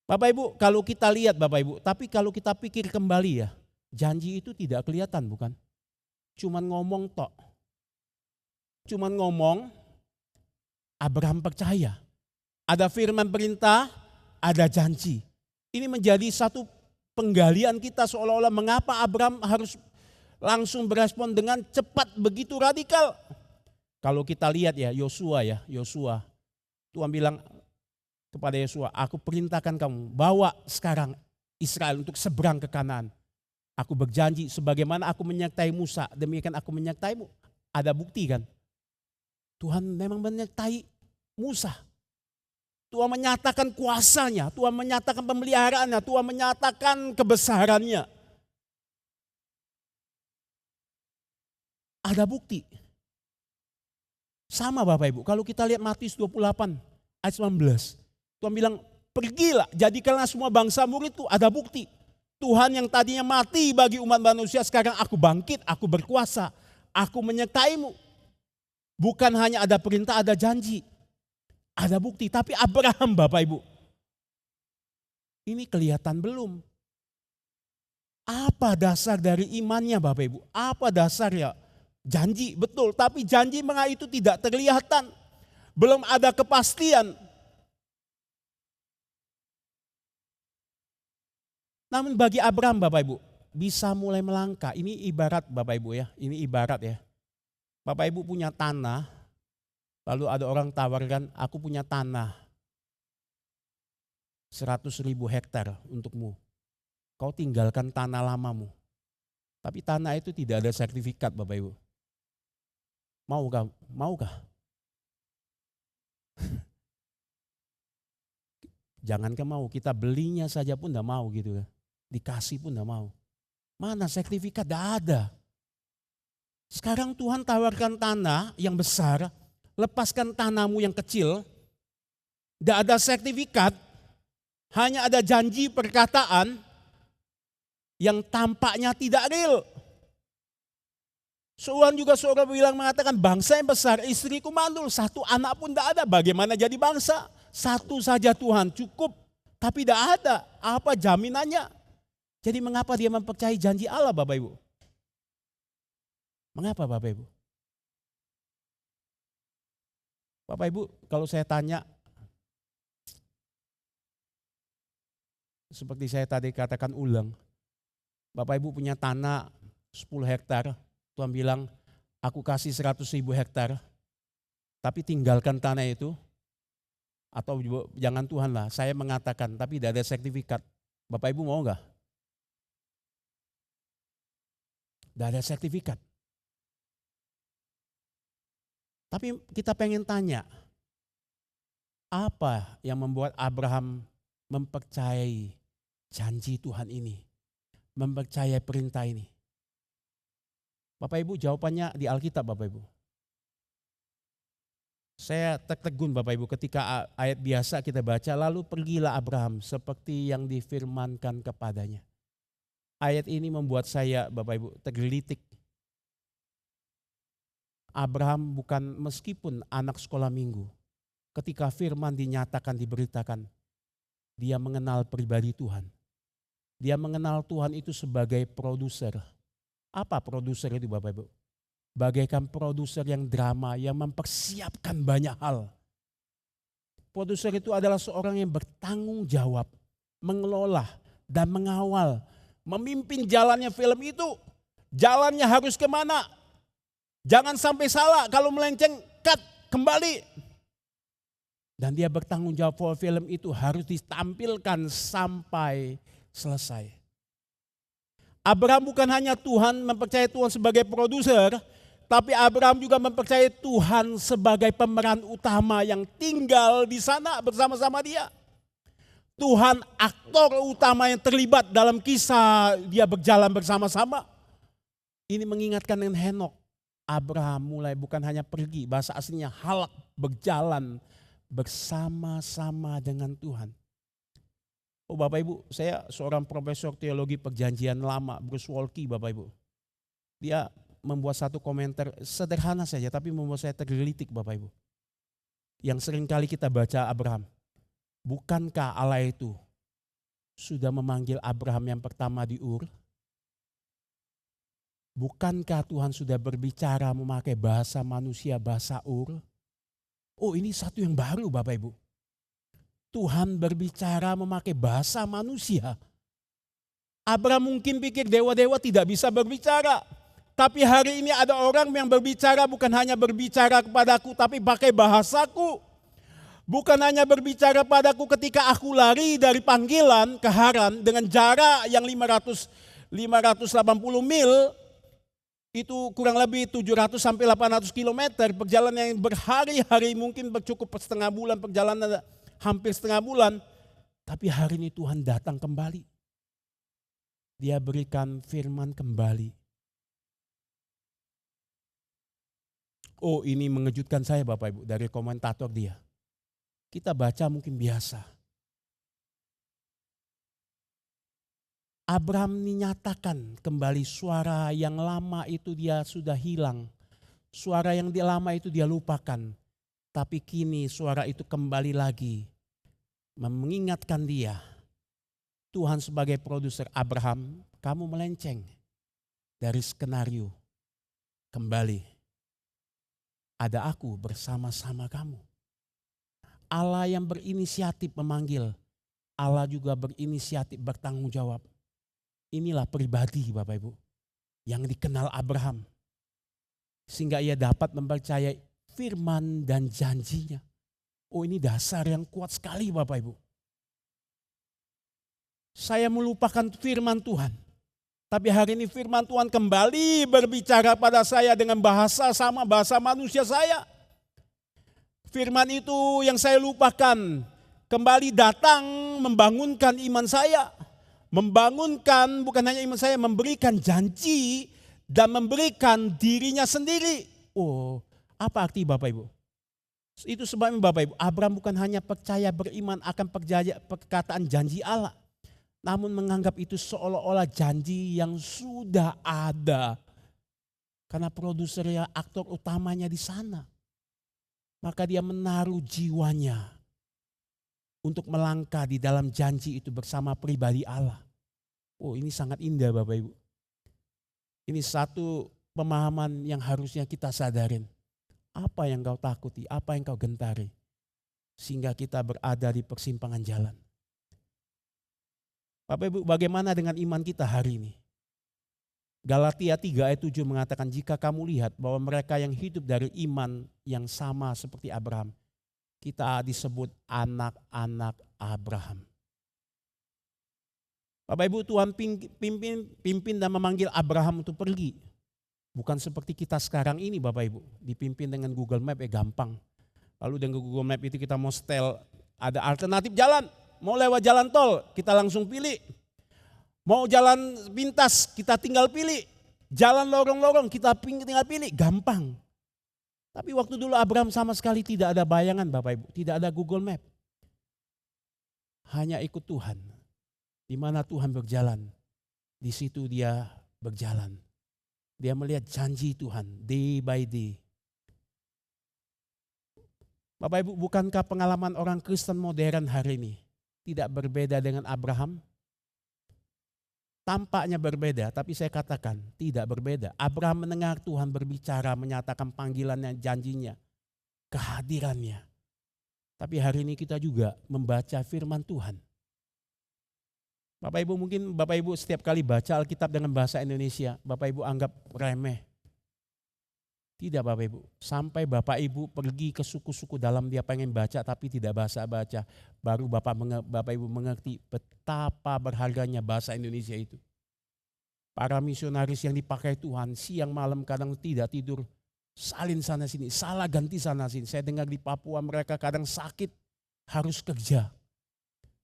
Bapak Ibu, kalau kita lihat Bapak Ibu, tapi kalau kita pikir kembali ya, janji itu tidak kelihatan bukan? Cuman ngomong tok. Cuman ngomong, Abraham percaya. Ada firman perintah, ada janji. Ini menjadi satu penggalian kita seolah-olah mengapa Abraham harus langsung berespon dengan cepat begitu radikal. Kalau kita lihat ya Yosua, Tuhan bilang kepada Yosua, aku perintahkan kamu bawa sekarang Israel untuk seberang ke Kanaan. Aku berjanji sebagaimana aku menyertai Musa, demikian aku menyertaimu. Ada bukti kan? Tuhan memang menyertai Musa. Tuhan menyatakan kuasanya, Tuhan menyatakan pemeliharaannya, Tuhan menyatakan kebesarannya. Ada bukti. Sama Bapak Ibu, kalau kita lihat Matius 28 ayat 19. Tuhan bilang, pergilah, jadikanlah semua bangsa muridku, ada bukti. Tuhan yang tadinya mati bagi umat manusia, sekarang aku bangkit, aku berkuasa, aku menyertaimu. Bukan hanya ada perintah, ada janji. Ada bukti, tapi Abraham Bapak Ibu, ini kelihatan belum. Apa dasar dari imannya Bapak Ibu? Apa dasar ya? Janji betul, tapi janji itu tidak terlihatan. Belum ada kepastian. Namun bagi Abraham Bapak Ibu, bisa mulai melangkah. Ini ibarat Bapak Ibu ya, ini ibarat ya. Bapak Ibu punya tanah, lalu ada orang tawarkan, aku punya tanah 100.000 hektar untukmu. Kau tinggalkan tanah lamamu. Tapi tanah itu tidak ada sertifikat Bapak Ibu. Maukah? Maukah? Jangankan mau, kita belinya saja pun tidak mau gitu kan. Dikasih pun tidak mau. Mana sertifikat? Tidak ada. Sekarang Tuhan tawarkan tanah yang besar, lepaskan tanahmu yang kecil, tidak ada sertifikat, hanya ada janji perkataan yang tampaknya tidak real. Seorang bilang mengatakan bangsa yang besar, istriku mandul, satu anak pun tidak ada. Bagaimana jadi bangsa? Satu saja Tuhan cukup, tapi tidak ada. Apa jaminannya? Jadi mengapa dia mempercayai janji Allah Bapak Ibu? Mengapa Bapak Ibu? Bapak Ibu, kalau saya tanya, seperti saya tadi katakan ulang, Bapak Ibu punya tanah 10 hektar, Tuhan bilang, aku kasih 100.000 hektar, tapi tinggalkan tanah itu, atau jangan Tuhan lah, saya mengatakan, tapi tidak ada sertifikat. Bapak Ibu mau enggak? Tidak ada sertifikat. Tapi kita pengen tanya, apa yang membuat Abraham mempercayai janji Tuhan ini, mempercayai perintah ini? Bapak Ibu, jawabannya di Alkitab Bapak Ibu. Saya tertegun Bapak Ibu ketika ayat biasa kita baca, lalu pergilah Abraham seperti yang difirmankan kepadanya. Ayat ini membuat saya Bapak Ibu tergelitik. Abraham bukan meskipun anak sekolah minggu, ketika firman dinyatakan, diberitakan, dia mengenal pribadi Tuhan. Dia mengenal Tuhan itu sebagai produser. Apa produser itu Bapak Ibu? Bagaikan produser yang drama, yang mempersiapkan banyak hal. Produser itu adalah seorang yang bertanggung jawab, mengelola dan mengawal, memimpin jalannya film itu. Jalannya harus kemana? Jangan sampai salah, kalau melenceng, cut, kembali. Dan dia bertanggung jawab bahwa film itu harus ditampilkan sampai selesai. Abraham bukan hanya Tuhan mempercayai Tuhan sebagai produser, tapi Abraham juga mempercayai Tuhan sebagai pemeran utama yang tinggal di sana bersama-sama dia. Tuhan aktor utama yang terlibat dalam kisah dia berjalan bersama-sama. Ini mengingatkan dengan Henokh. Abraham mulai bukan hanya pergi, bahasa aslinya halak, berjalan bersama-sama dengan Tuhan. Oh Bapak Ibu, saya seorang profesor teologi perjanjian lama, Bruce Waltke Bapak Ibu. Dia membuat satu komentar sederhana saja tapi membuat saya tergelitik Bapak Ibu. Yang seringkali kita baca Abraham. Bukankah Allah itu sudah memanggil Abraham yang pertama di Ur? Bukankah Tuhan sudah berbicara memakai bahasa manusia, bahasa Ur? Oh ini satu yang baru Bapak Ibu. Tuhan berbicara memakai bahasa manusia. Abraham mungkin pikir dewa-dewa tidak bisa berbicara. Tapi hari ini ada orang yang berbicara bukan hanya berbicara kepadaku tapi pakai bahasaku. Bukan hanya berbicara padaku ketika aku lari dari panggilan ke Haran dengan jarak yang 580 mil. Itu kurang lebih 700 sampai 800 kilometer, perjalanan yang berhari-hari, mungkin cukup setengah bulan, perjalanan hampir setengah bulan. Tapi hari ini Tuhan datang kembali. Dia berikan firman kembali. Oh ini mengejutkan saya Bapak Ibu dari komentator dia. Kita baca mungkin biasa. Abraham dinyatakan kembali suara yang lama itu dia sudah hilang. Suara yang lama itu dia lupakan. Tapi kini suara itu kembali lagi. Mengingatkan dia. Tuhan sebagai produser Abraham, kamu melenceng dari skenario. Kembali. Ada aku bersama-sama kamu. Allah yang berinisiatif memanggil. Allah juga berinisiatif bertanggung jawab. Inilah pribadi Bapak Ibu yang dikenal Abraham. Sehingga ia dapat mempercayai firman dan janjinya. Oh ini dasar yang kuat sekali Bapak Ibu. Saya melupakan firman Tuhan. Tapi hari ini firman Tuhan kembali berbicara pada saya dengan bahasa sama bahasa manusia saya. Firman itu yang saya lupakan kembali datang membangunkan iman saya. Membangunkan bukan hanya iman saya, memberikan janji dan memberikan dirinya sendiri. Oh, apa arti Bapak Ibu? Itu sebabnya Bapak Ibu, Abraham bukan hanya percaya beriman akan perkataan janji Allah. Namun menganggap itu seolah-olah janji yang sudah ada. Karena produsernya, aktor utamanya di sana. Maka dia menaruh jiwanya untuk melangkah di dalam janji itu bersama pribadi Allah. Oh ini sangat indah Bapak Ibu. Ini satu pemahaman yang harusnya kita sadarin. Apa yang kau takuti, apa yang kau gentari. Sehingga kita berada di persimpangan jalan. Bapak Ibu bagaimana dengan iman kita hari ini? Galatia 3 ayat 7 mengatakan jika kamu lihat bahwa mereka yang hidup dari iman yang sama seperti Abraham. Kita disebut anak-anak Abraham. Bapak Ibu Tuhan pimpin dan memanggil Abraham untuk pergi. Bukan seperti kita sekarang ini Bapak Ibu. Dipimpin dengan Google Map gampang. Lalu dengan Google Map itu kita mau setel ada alternatif jalan. Mau lewat jalan tol kita langsung pilih. Mau jalan pintas kita tinggal pilih. Jalan lorong-lorong kita tinggal pilih. Gampang. Tapi waktu dulu Abraham sama sekali tidak ada bayangan Bapak Ibu. Tidak ada Google Map. Hanya ikut Tuhan. Di mana Tuhan berjalan. Di situ dia berjalan. Dia melihat janji Tuhan day by day. Bapak Ibu bukankah pengalaman orang Kristen modern hari ini tidak berbeda dengan Abraham? Tampaknya berbeda, tapi saya katakan tidak berbeda. Abraham mendengar Tuhan berbicara, menyatakan panggilannya, janjinya, kehadirannya. Tapi hari ini kita juga membaca firman Tuhan. Bapak Ibu mungkin Bapak Ibu setiap kali baca Alkitab dengan bahasa Indonesia, Bapak Ibu anggap remeh. Tidak Bapak Ibu, sampai Bapak Ibu pergi ke suku-suku dalam dia pengen baca tapi tidak baca, baru Bapak Ibu mengerti betapa berharganya bahasa Indonesia itu. Para misionaris yang dipakai Tuhan siang malam kadang tidak tidur, salin sana sini, salah ganti sana sini. Saya dengar di Papua mereka kadang sakit, harus kerja.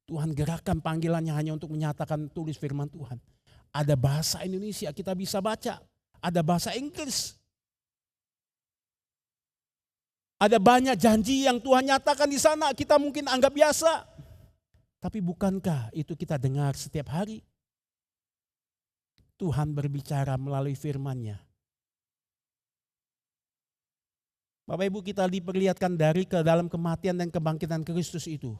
Tuhan gerakkan panggilannya hanya untuk menyatakan tulis firman Tuhan. Ada bahasa Indonesia kita bisa baca, ada bahasa Inggris. Ada banyak janji yang Tuhan nyatakan di sana, kita mungkin anggap biasa. Tapi bukankah itu kita dengar setiap hari? Tuhan berbicara melalui firman-Nya. Bapak Ibu, kita diperlihatkan dari ke dalam kematian dan kebangkitan Kristus itu.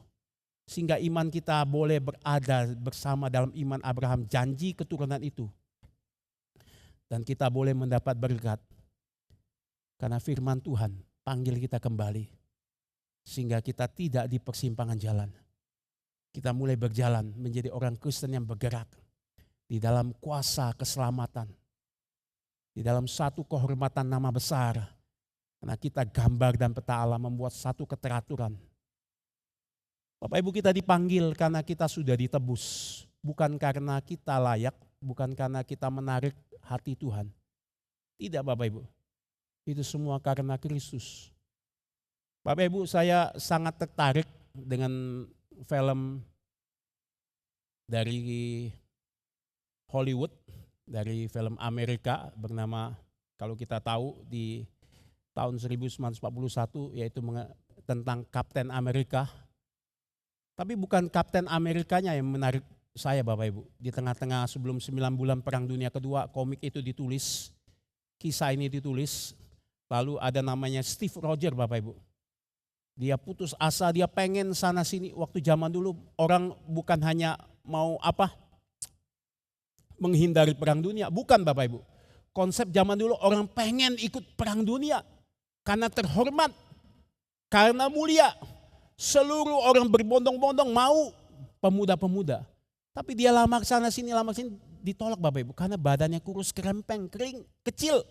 Sehingga iman kita boleh berada bersama dalam iman Abraham, janji keturunan itu. Dan kita boleh mendapat berkat. Karena firman Tuhan panggil kita kembali. Sehingga kita tidak di persimpangan jalan. Kita mulai berjalan menjadi orang Kristen yang bergerak. Di dalam kuasa keselamatan. Di dalam satu kehormatan nama besar. Karena kita gambar dan peta Allah membuat satu keteraturan. Bapak Ibu, kita dipanggil karena kita sudah ditebus. Bukan karena kita layak, bukan karena kita menarik hati Tuhan. Tidak Bapak Ibu. Itu semua karena Kristus. Bapak Ibu, saya sangat tertarik dengan film dari Hollywood, dari film Amerika bernama, kalau kita tahu di tahun 1941, yaitu tentang Kapten Amerika. Tapi bukan Kapten Amerikanya yang menarik saya Bapak Ibu. Di tengah-tengah sebelum 9 bulan Perang Dunia Kedua, komik itu ditulis, kisah ini ditulis. Lalu ada namanya Steve Rogers Bapak Ibu. Dia putus asa, dia pengen sana sini. Waktu zaman dulu orang bukan hanya mau menghindari perang dunia. Bukan Bapak Ibu. Konsep zaman dulu orang pengen ikut perang dunia. Karena terhormat, karena mulia. Seluruh orang berbondong-bondong mau pemuda-pemuda. Tapi dia lamar sana sini ditolak Bapak Ibu. Karena badannya kurus, kerempeng, kering, kecil.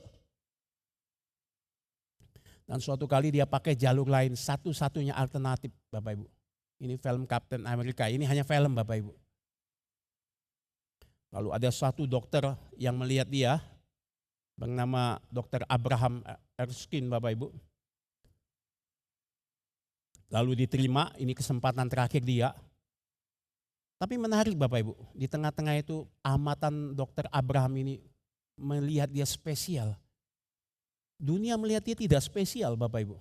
Dan suatu kali dia pakai jalur lain, satu-satunya alternatif Bapak Ibu. Ini film Kapten Amerika, ini hanya film Bapak Ibu. Lalu ada suatu dokter yang melihat dia, bernama Dr. Abraham Erskine Bapak Ibu. Lalu diterima, ini kesempatan terakhir dia. Tapi menarik Bapak Ibu, di tengah-tengah itu amatan Dr. Abraham ini melihat dia spesial. Dunia melihat dia tidak spesial Bapak Ibu.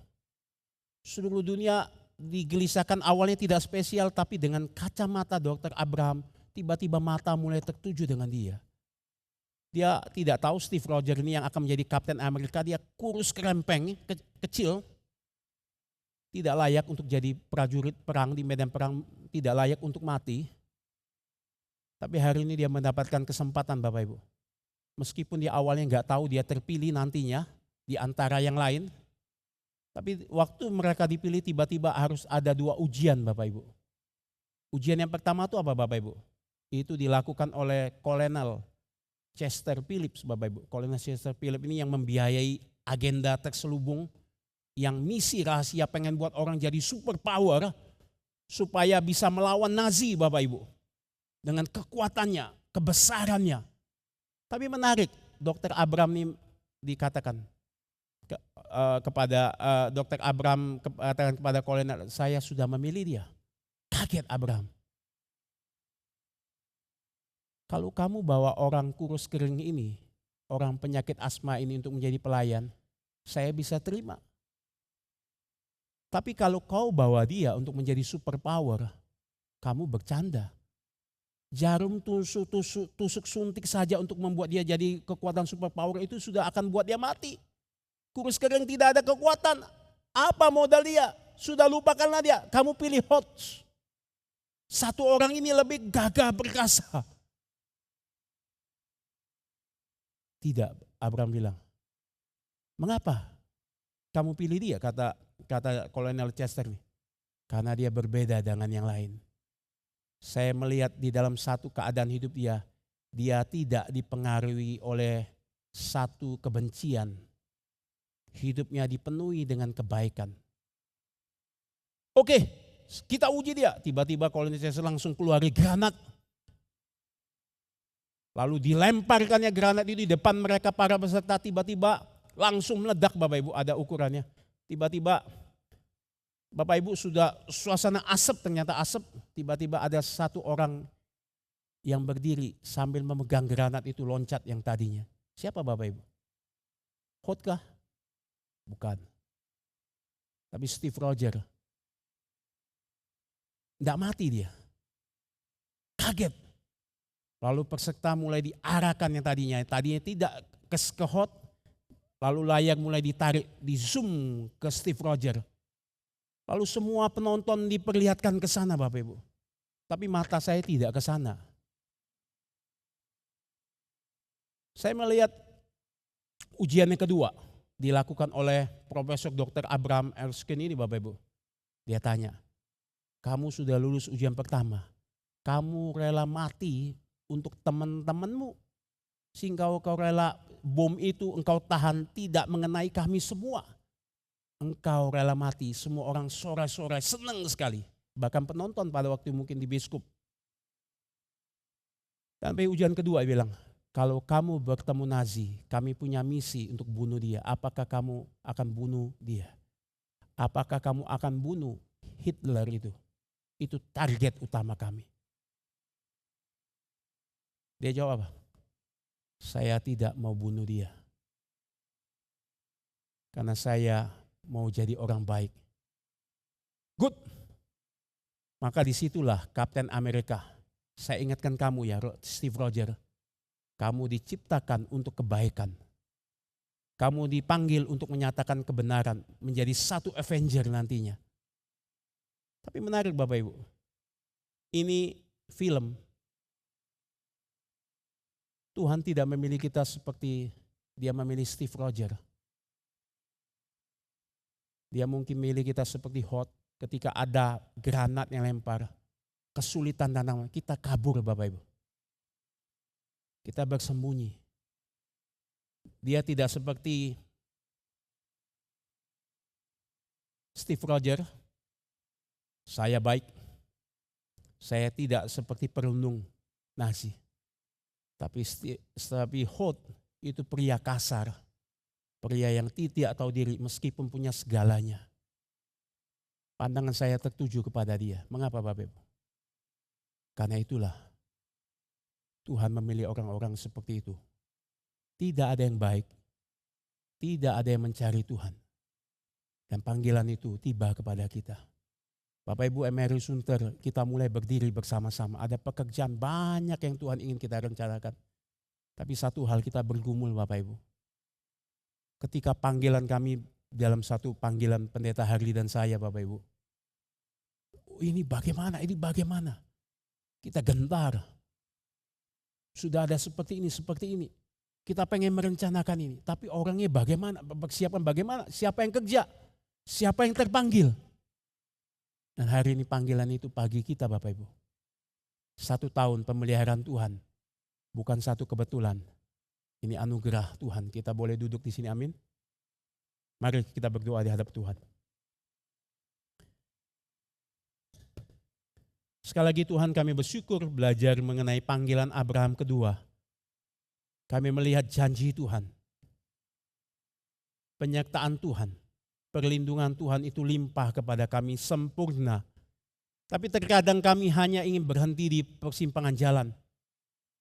Seluruh dunia digelisahkan awalnya tidak spesial, tapi dengan kacamata Dr. Abraham, tiba-tiba mata mulai tertuju dengan dia. Dia tidak tahu Steve Rogers ini yang akan menjadi Kapten Amerika, dia kurus kerempeng, kecil. Tidak layak untuk jadi prajurit perang di medan perang, tidak layak untuk mati. Tapi hari ini dia mendapatkan kesempatan Bapak Ibu. Meskipun dia awalnya nggak tahu dia terpilih nantinya di antara yang lain. Tapi waktu mereka dipilih tiba-tiba harus ada 2 ujian Bapak Ibu. Ujian yang pertama itu apa Bapak Ibu? Itu dilakukan oleh Kolonel Chester Phillips Bapak Ibu. Kolonel Chester Phillips ini yang membiayai agenda terselubung yang misi rahasia pengen buat orang jadi super power supaya bisa melawan Nazi Bapak Ibu. Dengan kekuatannya, kebesarannya. Tapi menarik, Dr. Abraham ini dikatakan kepada Dr. Abraham katakan kepada kolonel, saya sudah memilih dia. Kaget Abraham. Kalau kamu bawa orang kurus kering ini, orang penyakit asma ini untuk menjadi pelayan, saya bisa terima. Tapi kalau kau bawa dia untuk menjadi super power, kamu bercanda. Jarum tusuk suntik saja untuk membuat dia jadi kekuatan super power itu sudah akan buat dia mati. Kurus kering tidak ada kekuatan. Apa modal dia? Sudah lupakanlah dia. Kamu pilih hots. Satu orang ini lebih gagah perkasa. Tidak, Abraham bilang. Mengapa kamu pilih dia? Kata Kolonel Chester nih. Karena dia berbeda dengan yang lain. Saya melihat di dalam satu keadaan hidup dia tidak dipengaruhi oleh satu kebencian. Hidupnya dipenuhi dengan kebaikan. Oke, kita uji dia. Tiba-tiba Kolonel Chester langsung keluar granat. Lalu dilemparkannya granat itu di depan mereka para peserta, tiba-tiba langsung meledak Bapak Ibu, ada ukurannya. Tiba-tiba Bapak Ibu sudah suasana asap, ternyata asap, tiba-tiba ada satu orang yang berdiri sambil memegang granat itu loncat yang tadinya. Siapa Bapak Ibu? Hotkah? Bukan. Tapi Steve Rogers tidak mati dia. Kaget. Lalu peserta mulai diarahkan yang tadinya tidak ke hot, lalu layar mulai ditarik, di zoom ke Steve Rogers. Lalu semua penonton diperlihatkan ke sana Bapak Ibu. Tapi mata saya tidak ke sana. Saya melihat ujian yang kedua dilakukan oleh Profesor Dr. Abraham Erskine ini Bapak Ibu. Dia tanya, kamu sudah lulus ujian pertama, kamu rela mati untuk teman-temanmu, sehingga kau rela bom itu engkau tahan tidak mengenai kami semua. Engkau rela mati, semua orang sorai-sorai senang sekali. Bahkan penonton pada waktu mungkin di bioskop. Sampai ujian kedua dia bilang, kalau kamu bertemu Nazi, kami punya misi untuk bunuh dia. Apakah kamu akan bunuh dia? Apakah kamu akan bunuh Hitler itu? Itu target utama kami. Dia jawab apa? Saya tidak mau bunuh dia. Karena saya mau jadi orang baik. Good. Maka disitulah Kapten Amerika. Saya ingatkan kamu ya Steve Rogers. Kamu diciptakan untuk kebaikan. Kamu dipanggil untuk menyatakan kebenaran. Menjadi satu Avenger nantinya. Tapi menarik Bapak Ibu. Ini film. Tuhan tidak memilih kita seperti dia memilih Steve Rogers. Dia mungkin memilih kita seperti hot. Ketika ada granat yang lempar, kesulitan tantangan, kita kabur Bapak Ibu. Kita bersembunyi. Dia tidak seperti Steve Rogers, saya baik, saya tidak seperti perundung Nazi. Tapi Hot itu pria kasar, pria yang tidak tahu diri meskipun punya segalanya. Pandangan saya tertuju kepada dia. Mengapa Bapak Ibu? Karena itulah Tuhan memilih orang-orang seperti itu. Tidak ada yang baik, tidak ada yang mencari Tuhan. Dan panggilan itu tiba kepada kita. Bapak Ibu Emery Sunter, kita mulai berdiri bersama-sama. Ada pekerjaan banyak yang Tuhan ingin kita rencanakan. Tapi satu hal kita bergumul Bapak Ibu. Ketika panggilan kami dalam satu panggilan pendeta Harli dan saya Bapak Ibu. Ini bagaimana, ini bagaimana. Kita gentar. Sudah ada seperti ini. Kita pengen merencanakan ini. Tapi orangnya bagaimana, persiapan bagaimana, siapa yang kerja, siapa yang terpanggil. Dan hari ini panggilan itu pagi kita Bapak Ibu. 1 tahun pemeliharaan Tuhan. Bukan satu kebetulan. Ini anugerah Tuhan. Kita boleh duduk di sini, amin. Mari kita berdoa di hadap Tuhan. Sekali lagi Tuhan kami bersyukur belajar mengenai panggilan Abraham kedua. Kami melihat janji Tuhan. Penyertaan Tuhan. Perlindungan Tuhan itu limpah kepada kami sempurna. Tapi terkadang kami hanya ingin berhenti di persimpangan jalan.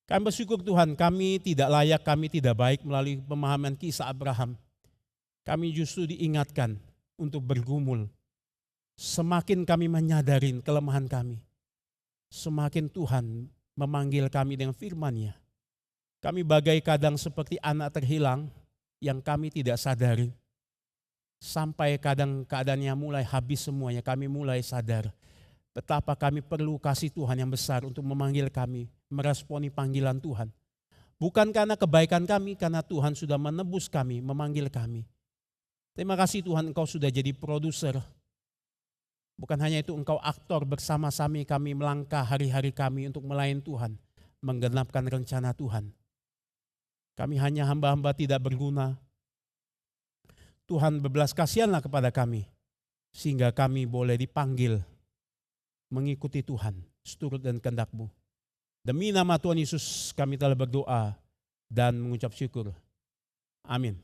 Kami bersyukur Tuhan kami tidak layak, kami tidak baik melalui pemahaman kisah Abraham. Kami justru diingatkan untuk bergumul. Semakin kami menyadari kelemahan kami. Semakin Tuhan memanggil kami dengan firman-Nya. Kami bagai kadang seperti anak terhilang yang kami tidak sadari. Sampai kadang keadaannya mulai habis semuanya, kami mulai sadar. Betapa kami perlu kasih Tuhan yang besar untuk memanggil kami, meresponi panggilan Tuhan. Bukan karena kebaikan kami, karena Tuhan sudah menebus kami, memanggil kami. Terima kasih Tuhan Engkau sudah jadi produser. Bukan hanya itu Engkau aktor bersama-sama kami melangkah hari-hari kami untuk melayani Tuhan. Menggenapkan rencana Tuhan. Kami hanya hamba-hamba tidak berguna. Tuhan berbelas kasihanlah kepada kami. Sehingga kami boleh dipanggil mengikuti Tuhan. Seturut dan kehendak-Mu. Demi nama Tuhan Yesus kami telah berdoa dan mengucap syukur. Amin.